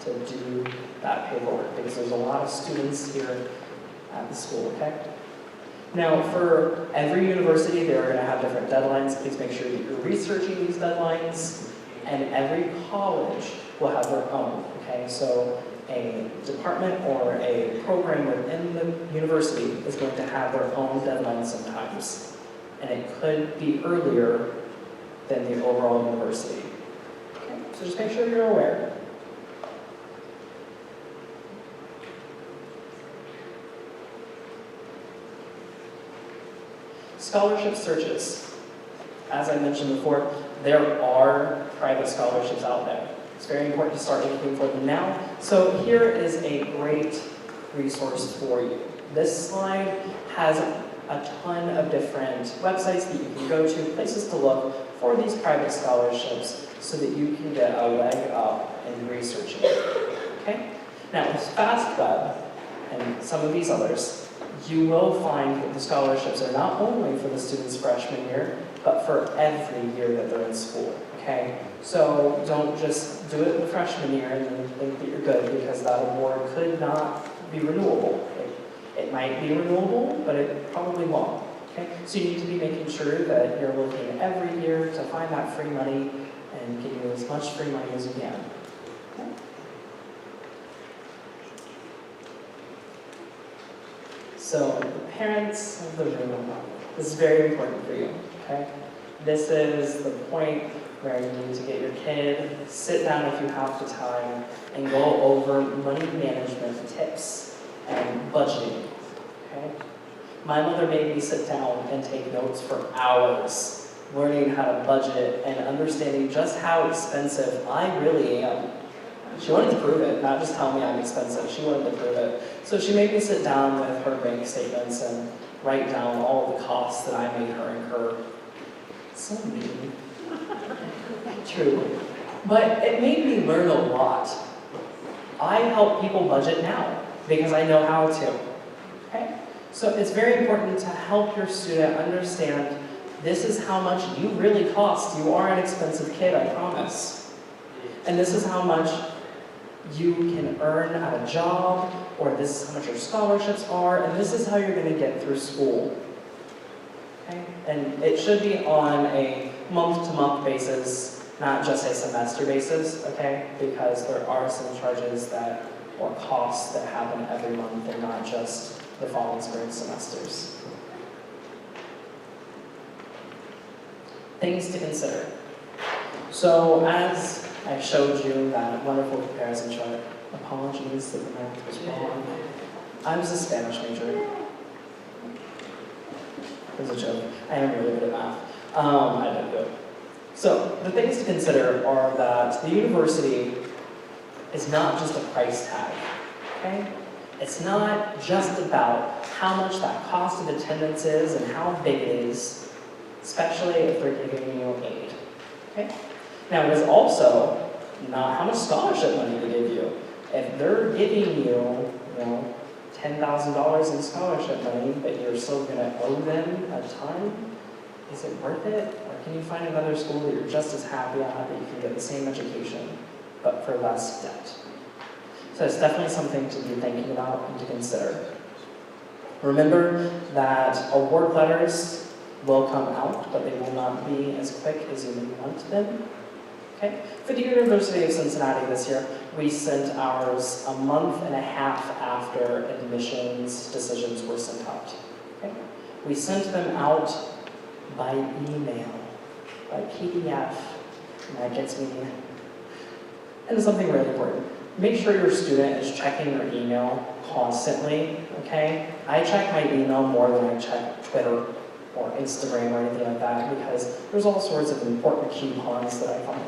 to do that paperwork because there's a lot of students here at the school, okay? Now, for every university, they're going to have different deadlines. Please make sure that you're researching these deadlines. And every college will have their own, okay? So a department or a program within the university is going to have their own deadline sometimes. And it could be earlier than the overall university. Okay? So just make sure you're aware. Scholarship searches. As I mentioned before, there are private scholarships out there. It's very important to start looking for them now. So here is a great resource for you. This slide has a ton of different websites that you can go to, places to look for these private scholarships so that you can get a leg up in researching it. Okay? Now with FastWeb and some of these others, you will find that the scholarships are not only for the student's freshman year, but for every year that they're in school, okay? So don't just do it the freshman year and then think that you're good because that award could not be renewable. It might be renewable, but it probably won't, okay? So you need to be making sure that you're looking every year to find that free money and get you as much free money as you can. Okay? So the parents of the room, this is very important for you, okay? This is the point where you need to get your kid, sit down if you have the time, and go over money management tips and budgeting, okay? My mother made me sit down and take notes for hours, learning how to budget and understanding just how expensive I really am. She wanted to prove it, not just tell me I'm expensive. She wanted to prove it. So she made me sit down with her bank statements and write down all of the costs that I made her incur. So mean. True. But it made me learn a lot. I help people budget now because I know how to. Okay? So it's very important to help your student understand this is how much you really cost. You are an expensive kid, I promise. And this is how much you can earn at a job, or this is how much your scholarships are, and this is how you're going to get through school. Okay? And it should be on a month-to-month basis, not just a semester basis, okay? Because there are some charges that, or costs that happen every month and not just the fall and spring semesters. Things to consider. So as I showed you that wonderful comparison chart, apologies that the math was wrong. I was a Spanish major. It was a joke. I am really good at math. I didn't do it. So the things to consider are that the university is not just a price tag, okay? It's not just about how much that cost of attendance is and how big it is, especially if they're giving you aid, okay? Now, it is also not how much scholarship money they give you. If they're giving you, $10,000 in scholarship money, but you're still gonna owe them a ton, is it worth it? Or can you find another school that you're just as happy at, that you can get the same education, but for less debt? So it's definitely something to be thinking about and to consider. Remember that award letters will come out, but they will not be as quick as you may want them. Okay? For the University of Cincinnati this year, we sent ours a month and a half after admissions decisions were sent out. Okay? We sent them out by email, by PDF, and that gets me into something really important. Make sure your student is checking their email constantly, okay? I check my email more than I check Twitter or Instagram or anything like that, because there's all sorts of important coupons that I find.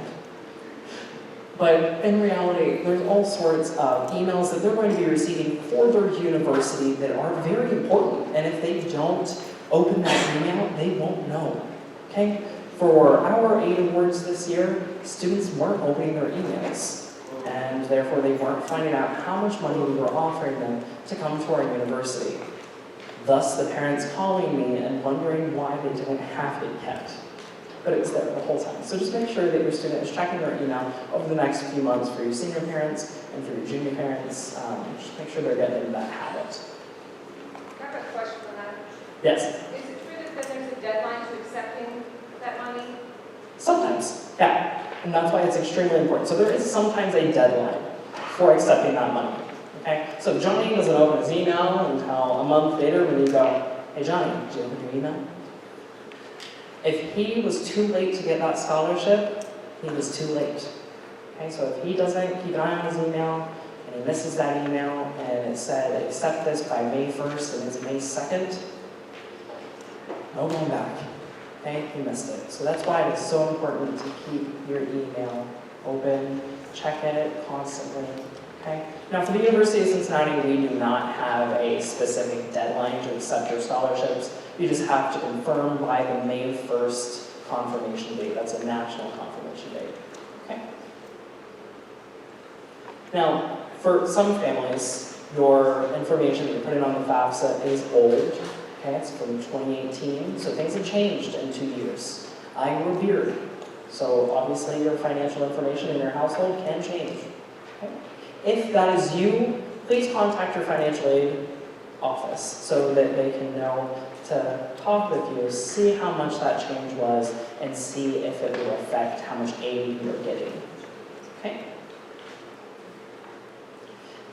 But in reality, there's all sorts of emails that they're going to be receiving for their university that are very important, and if they don't open that email, they won't know, okay? For our aid awards this year, students weren't opening their emails, and therefore they weren't finding out how much money we were offering them to come to our university. Thus, the parents calling me and wondering why they didn't have it yet. But it was there the whole time. So just make sure that your student is checking their email over the next few months for your senior parents and for your junior parents. Just make sure they're getting into that habit. I have a question on that. Yes? Is it true that there's a deadline to accepting that money? Sometimes, yeah. And that's why it's extremely important. So there is sometimes a deadline for accepting that money. Okay? So Johnny doesn't open his email until a month later when you go, hey Johnny, did you open your email? If he was too late to get that scholarship, he was too late. Okay, so if he doesn't keep an eye on his email, and he misses that email, and it said, accept this by May 1st, and it's May 2nd, no going back. Okay, he missed it. So that's why it's so important to keep your email open, check it constantly. Okay? Now, for the University of Cincinnati, we do not have a specific deadline to accept your scholarships. You just have to confirm by the May 1st confirmation date. That's a national confirmation date. Okay? Now, for some families, your information that you're putting on the FAFSA is old. Okay, it's from 2018, so things have changed in 2 years. I grew a beard, so obviously your financial information in your household can change. Okay? If that is you, please contact your financial aid office so that they can know to talk with you, see how much that change was, and see if it will affect how much aid you're getting. Okay?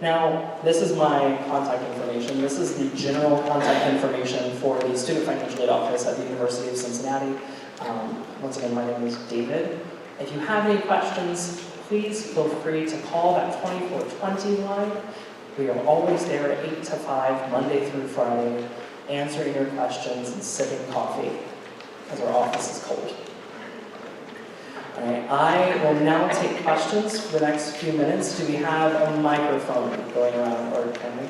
Now, this is my contact information. This is the general contact information for the Student Financial Aid Office at the University of Cincinnati. Once again, my name is David. If you have any questions, please feel free to call that 2420 line. We are always there at 8 to 5, Monday through Friday, answering your questions and sipping coffee, because our office is cold. All right, I will now take questions for the next few minutes. Do we have a microphone going around, or can we?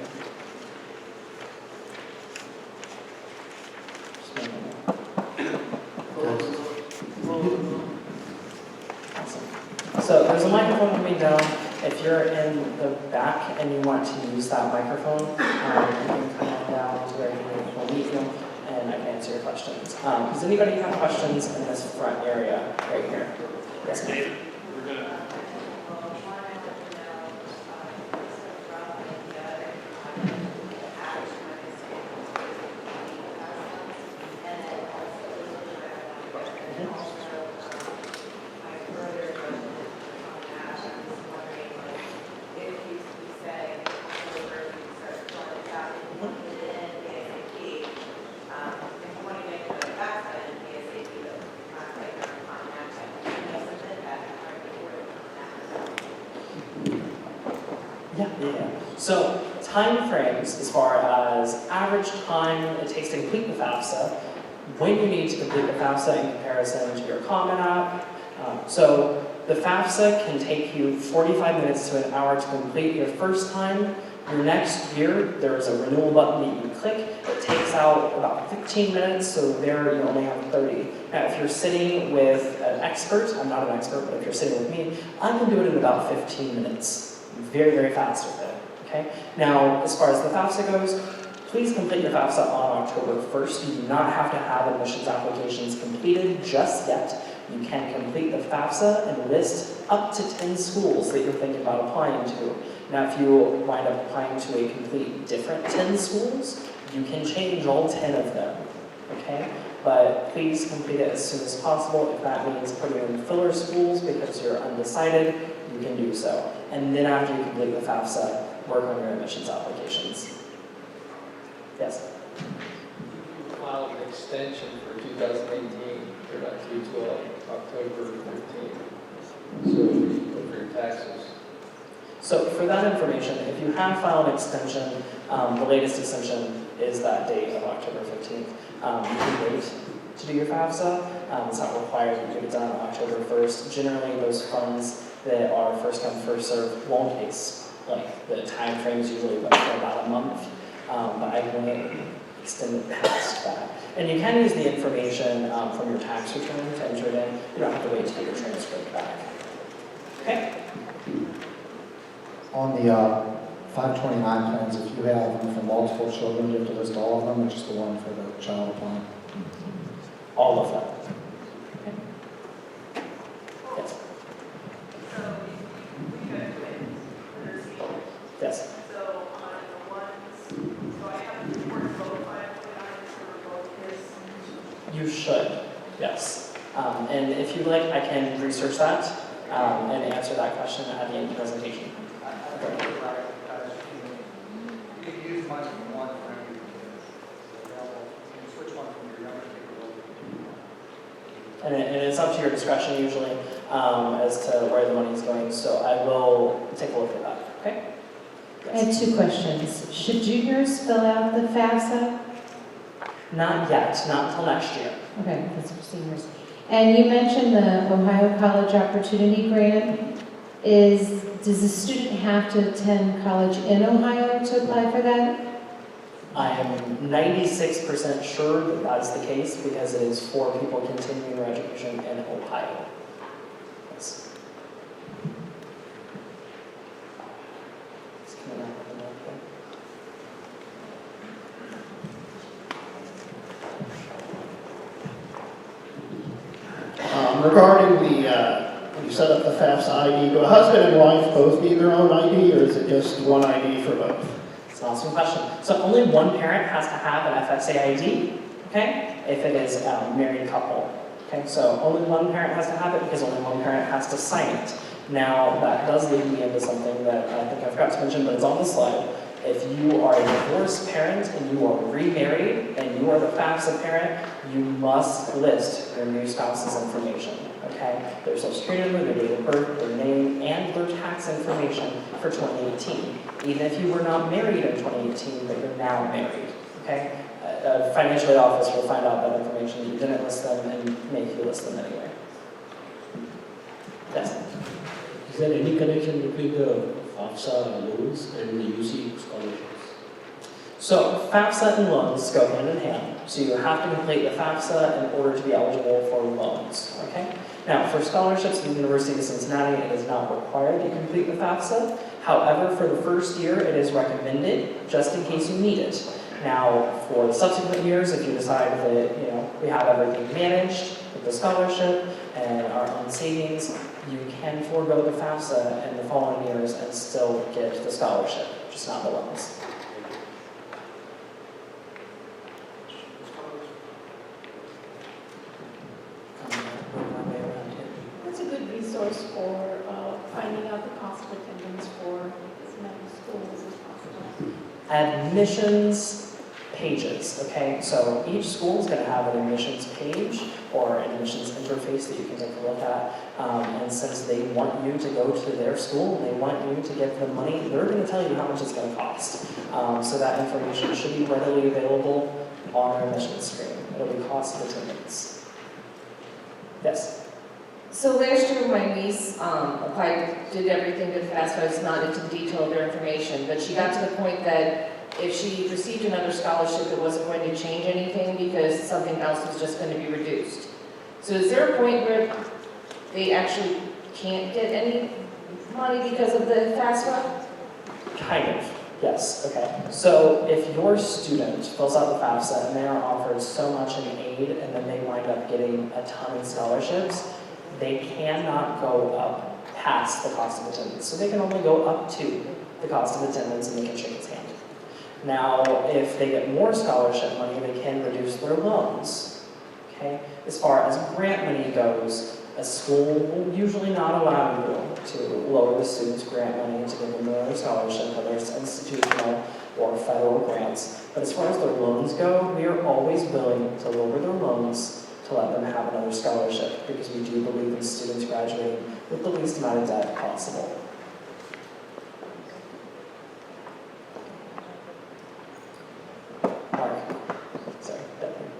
Awesome. So there's a microphone coming down. If you're in the back and you want to use that microphone, you can come on down to where we'll meet you, and I can answer your questions. Does anybody have questions in this front area right here? Yes, ma'am. We're gonna. Yeah. So time frames as far as average time it takes to complete the FAFSA, when you need to complete the FAFSA in comparison to your Common App, So the FAFSA can take you 45 minutes to an hour to complete your first time. Your next year, there's a renewal button that you can click. It takes out about 15 minutes, so there you only have 30. Now, if you're sitting with an expert, I'm not an expert, but if you're sitting with me, I can do it in about 15 minutes. Very, very fast with it, okay? Now, as far as the FAFSA goes, please complete your FAFSA on October 1st. You do not have to have admissions applications completed just yet. You can complete the FAFSA and list up to 10 schools that you're thinking about applying to. Now, if you wind up applying to a complete different 10 schools, you can change all 10 of them, okay? But please complete it as soon as possible. If that means putting in filler schools because you're undecided, you can do so. And then after you complete the FAFSA, work on your admissions applications. Yes? You filed an extension for 2018, or not through October 15th. So, for your taxes. So for that information, if you have filed an extension, the latest extension is that date of October 15th. You can wait to do your FAFSA. It's not required that you get it done on October 1st. Generally, those funds that are first come, first served won't like the time frame is usually for about a month, but I wouldn't extend it past that. And you can use the information from your tax return to enter it in. You don't have to wait to get your transcript back. Okay? On the 529 plans, if you have them for multiple children, you have to list all of them, or just the one for the child plan? All of them. Okay. Yes. So you got twins, and they're seniors. Yes. So on the ones, so I have to report both 529s for both his. You should, yes. And if you'd like, I can research that and answer that question at the end of the presentation. You can use much of one for every you switch one from your younger people. And it's up to your discretion usually as to where the money is going, so I will take a look at that, okay? I have two questions. Should juniors fill out the FAFSA? Not yet, not until next year. Okay, that's for seniors. And you mentioned the Ohio College Opportunity Grant. Does the student have to attend college in Ohio to apply for that? I am 96% sure that that's the case because it is for people continuing their education in Ohio. Yes. It's coming out with the note there. Regarding when you set up the FAFSA ID, do a husband and wife both need their own ID, or is it just one ID for both? It's an awesome question. So only one parent has to have an FSA ID, okay, if it is a married couple. Okay, so only one parent has to have it because only one parent has to sign it. Now, that does lead me into something that I think I forgot to mention, but it's on the slide. If you are a divorced parent and you are remarried and you are the FAFSA parent, you must list your new spouse's information, okay? Their social security number, their date of birth, their name, and their tax information for 2018. Even if you were not married in 2018, but you're now married, okay? A financial aid office will find out that information. You didn't list them and make you list them anyway. Yes? Is there any connection between the FAFSA loans and the UC scholarships? So FAFSA and loans go hand in hand. So you have to complete the FAFSA in order to be eligible for loans, okay? Now, for scholarships at the University of Cincinnati, it is not required to complete the FAFSA. However, for the first year, it is recommended just in case you need it. Now, for the subsequent years, if you decide that, we have everything managed with the scholarship and our own savings, you can forego the FAFSA in the following years and still get the scholarship, just not the loans. What's a good resource for finding out the cost of attendance for as many schools as possible? Admissions pages, okay? So each school is going to have an admissions page or an admissions interface that you can take a look at. And since they want you to go to their school and they want you to give them money, they're going to tell you how much it's going to cost. So that information should be readily available on our admissions screen. It'll be cost of attendance. Yes? So last year, my niece applied, did everything good FAFSA. I was not into the detail of their information, but she got to the point that if she received another scholarship, it wasn't going to change anything because something else was just going to be reduced. So is there a point where they actually can't get any money because of the FAFSA? Kind of, yes, okay. So if your student fills out the FAFSA and they are offered so much in aid and then they wind up getting a ton in scholarships, they cannot go up past the cost of attendance. So they can only go up to the cost of attendance and they can shake its hand. Now, if they get more scholarship money, they can reduce their loans, okay? As far as grant money goes, a school will usually not allow you to lower the student's grant money to give them their scholarship, whether it's institutional or federal grants. But as far as their loans go, we are always willing to lower their loans to let them have another scholarship because we do believe in students graduating with the least amount of debt possible. Mark, sorry, Deputy.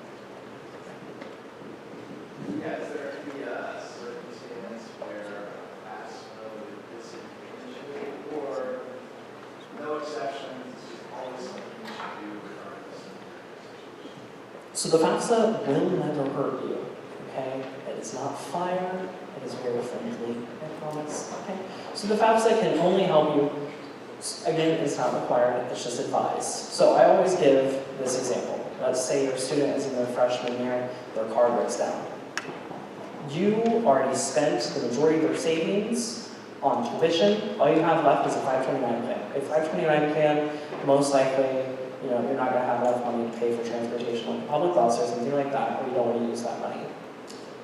Yeah, is there any circumstance where FAFSA would disadvantage you, or no exceptions, always something you should do regardless? So the FAFSA will never hurt you, okay? It is not fire, it is very friendly, I promise, okay? So the FAFSA can only help you, again, it's not required, it's just advised. So I always give this example. Let's say your student is in their freshman year, their car breaks down. You already spent the majority of their savings on tuition, all you have left is a 529 plan. A 529 plan, most likely, you're not going to have enough money to pay for transportation like a public bus or something like that, or you don't want to use that money.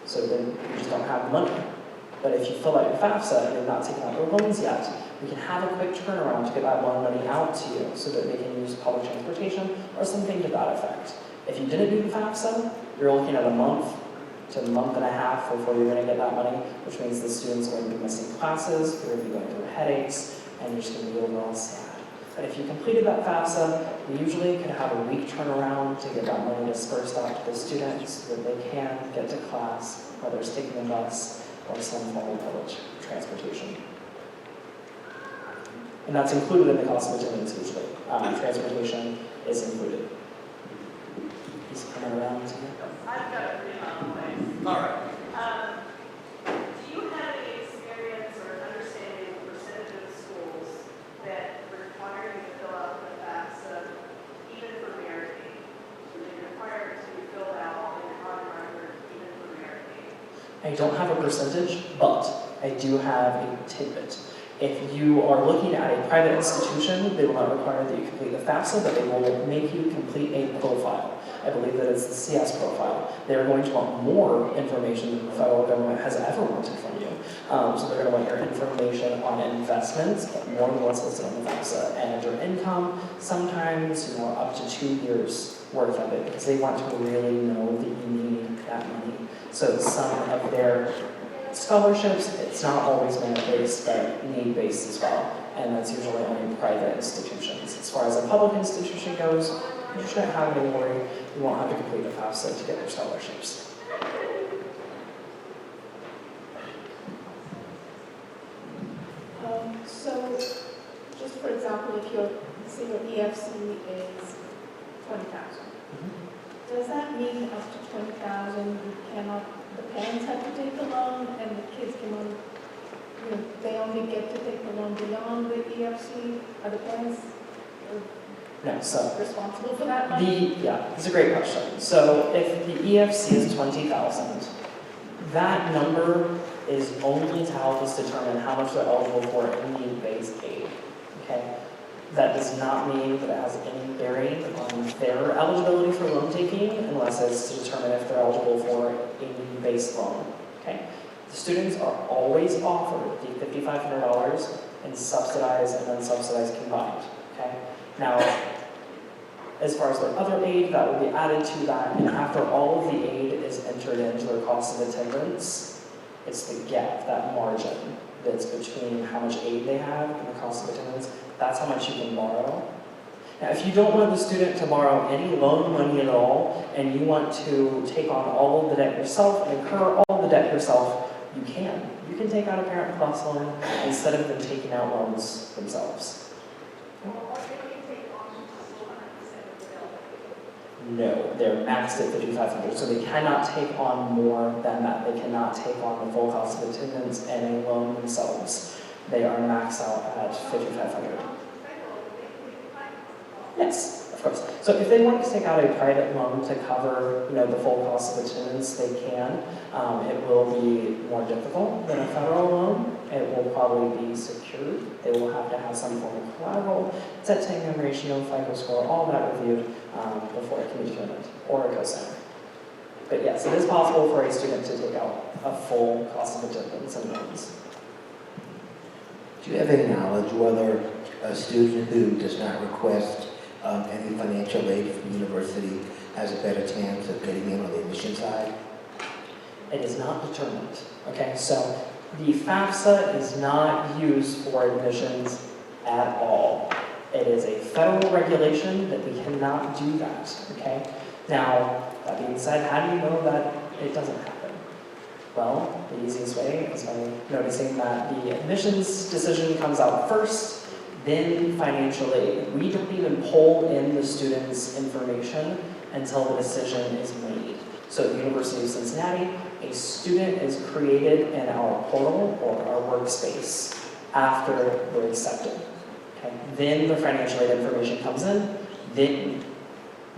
So then you just don't have the money. But if you fill out your FAFSA and you're not taking out your loans yet, we can have a quick turnaround to get that loan money out to you so that they can use public transportation or something to that effect. If you didn't do the FAFSA, you're looking at a month to a month and a half before you're going to get that money, which means the students are going to be missing classes, they're going to be going through headaches, and you're just going to be overall sad. But if you completed that FAFSA, we usually could have a week turnaround to get that money dispersed out to the students so that they can get to class, whether it's taking a bus or some form of public transportation. And that's included in the cost of attendance usually. Transportation is included. He's coming around to you. I've got a pretty long way. All right. Do you have any experience or understanding of percentage of schools that require you to fill out the FAFSA, even for merit aid? So they require it to be filled out and on record, even for merit aid? I don't have a percentage, but I do have a tidbit. If you are looking at a private institution, they will not require that you complete the FAFSA, but they will make you complete a profile. I believe that it's the CS profile. They're going to want more information than the federal government has ever wanted from you. So they're going to want your information on investments, but more than what's listed on the FAFSA, and your income, sometimes up to 2 years worth of it, because they want to really know that you need that money. So some of their scholarships, it's not always merit-based, but need-based as well, and that's usually only private institutions. As far as a public institution goes, you shouldn't have any worry. You won't have to complete a FAFSA to get your scholarships. So, just for example, if your, say your EFC is 20,000, does that mean up to 20,000 you cannot, the parents have to take the loan and the kids can only, they only get to take the loan beyond the EFC? Are the parents No, so responsible for that money? yeah, it's a great question. So if the EFC is 20,000, that number is only to help us determine how much they're eligible for in need-based aid. Okay, that does not mean that it has any bearing on their eligibility for loan taking, unless it's to determine if they're eligible for a need-based loan. Okay, the students are always offered the $5,500 in subsidized and unsubsidized combined. Okay, now, as far as their other aid, that will be added to that, and after all of the aid is entered into their cost of attendance, it's the gap, that margin that's between how much aid they have and the cost of attendance. That's how much you can borrow. Now, if you don't want the student to borrow any loan money at all, and you want to take on all of the debt yourself and incur all the debt yourself, You can take out a Parent Plus loan instead of them taking out loans themselves. No, they're maxed at $5,500, so they cannot take on more than that. They cannot take on the full cost of attendance and a loan themselves. They are maxed out at $5,500. Yes, of course. So if they want to take out a private loan to cover, the full cost of attendance, they can. It will be more difficult than a federal loan. It will probably be secured. They will have to have some form of collateral, debt-to-income ratio, FICO score, all that reviewed before it can be determined, or a co-signer. But yes, it is possible for a student to take out a full cost of attendance and loans. Do you have any knowledge whether a student who does not request any financial aid from the university has a better chance of getting in on the admission side? It is not determined. Okay, so the FAFSA is not used for admissions at all. It is a federal regulation that we cannot do that. Okay. Now, that being said, how do you know that it doesn't happen? Well, the easiest way is by noticing that the admissions decision comes out first, then financial aid. We don't even pull in the student's information until the decision is made. So at the University of Cincinnati, a student is created in our portal or our workspace after they're accepted. Okay? Then the financial aid information comes in, then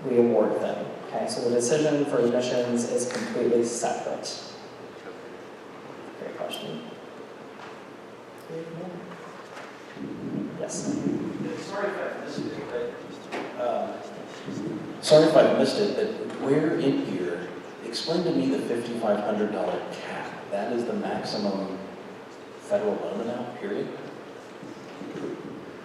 we award them. Okay? So the decision for admissions is completely separate. Great question. Yes. Sorry if I missed it, but where in here, explain to me the $5,500 cap. That is the maximum federal loan amount, period?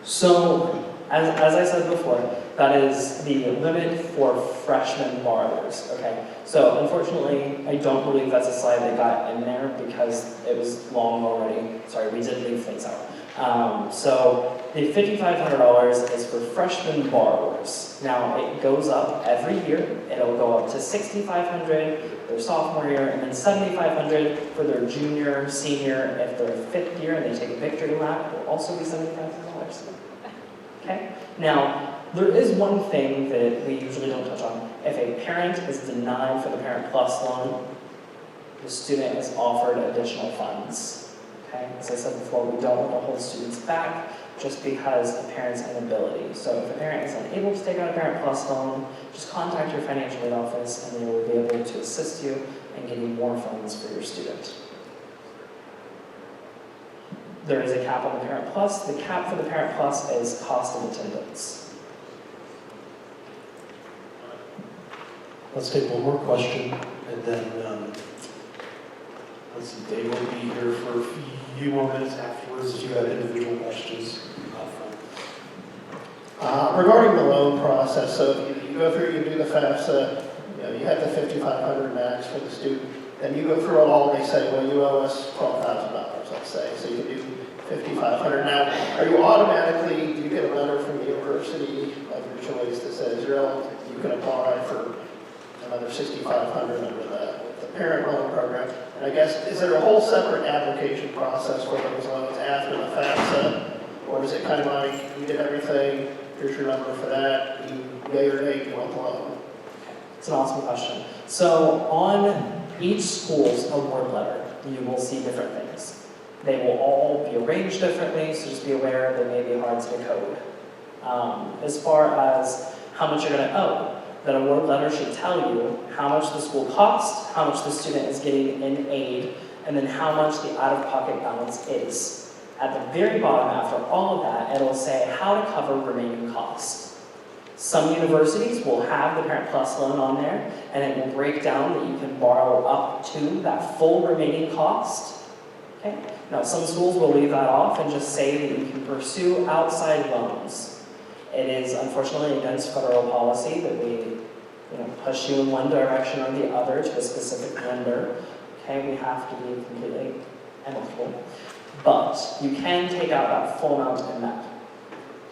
So, as I said before, that is the limit for freshman borrowers, okay? So unfortunately, I don't believe that's a slide that got in there because it was long already. Sorry, we did leave things out. So the $5,500 is for freshman borrowers. Now, it goes up every year. It'll go up to $6,500 their sophomore year, and then $7,500 for their junior, senior. If they're fifth year and they take a victory lap, it will also be $7,500. Okay? Now, there is one thing that we usually don't touch on. If a parent is denied for the Parent Plus loan, the student is offered additional funds. Okay? As I said before, we don't want to hold students back just because of parent's inability. So if a parent is unable to take out a Parent Plus loan, just contact your financial aid office and they will be able to assist you in getting more funds for your student. There is a cap on the Parent Plus. The cap for the Parent Plus is cost of attendance. Let's take one more question, and then, let's see, Dave will be here for a few more minutes afterwards if you have individual questions. Regarding the loan process, so you go through, you do the FAFSA, you have the $5,500 max for the student, and you go through it all, and they say, well, you owe us $12,000, let's say, so you do $5,500. Now, are you automatically, do you get a letter from the university of your choice that says you can apply for another $6,500 under the parent loan program? And I guess, is there a whole separate application process for those loans after the FAFSA? Or is it kind of like, you did everything, here's your number for that, you yay or nay, you want the loan? It's an awesome question. So on each school's award letter, you will see different things. They will all be arranged differently, so just be aware they may be hard to decode. As far as how much you're going to owe, that award letter should tell you how much the school costs, how much the student is getting in aid, and then how much the out-of-pocket balance is. At the very bottom, after all of that, it'll say how to cover remaining costs. Some universities will have the Parent Plus loan on there, and it will break down that you can borrow up to that full remaining cost. Okay? Now, some schools will leave that off and just say that you can pursue outside loans. It is unfortunately against federal policy that we push you in one direction or the other to a specific lender. Okay, we have to be completely amicable. But you can take out that full amount in that.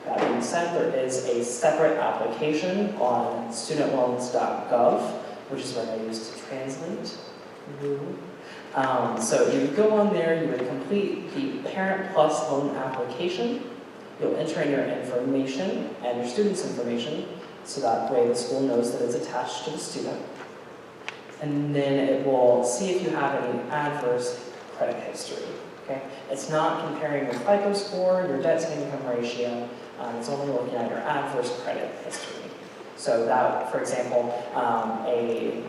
That being said, there is a separate application on studentloans.gov, which is what I use to translate. So you would go on there, you would complete the Parent Plus loan application. You'll enter in your information and your student's information, so that way the school knows that it's attached to the student. And then it will see if you have any adverse credit history. Okay? It's not comparing your FICO score, your debt to income ratio. It's only looking at your adverse credit history. So that, for example, a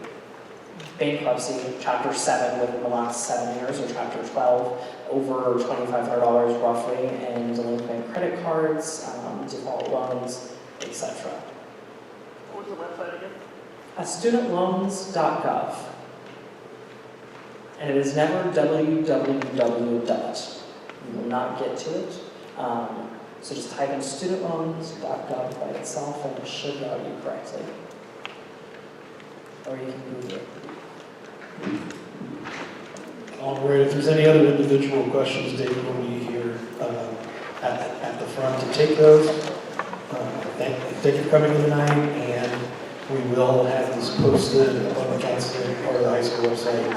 bankruptcy, Chapter 7 within the last 7 years, or Chapter 12, over $2,500 roughly, and delinquent credit cards, default loans, etc. What was the website again? Studentloans.gov. And it is never www. You will not get to it. So just type in studentloans.gov by itself and it should route you correctly. Or you can Google it. All right, if there's any other individual questions, David will be here at the front to take those. Thank you for coming in tonight, and we will have this posted on the council or the high school website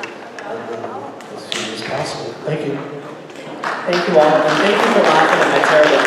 as soon as possible. Thank you. Thank you all, and thank you for laughing at my terrible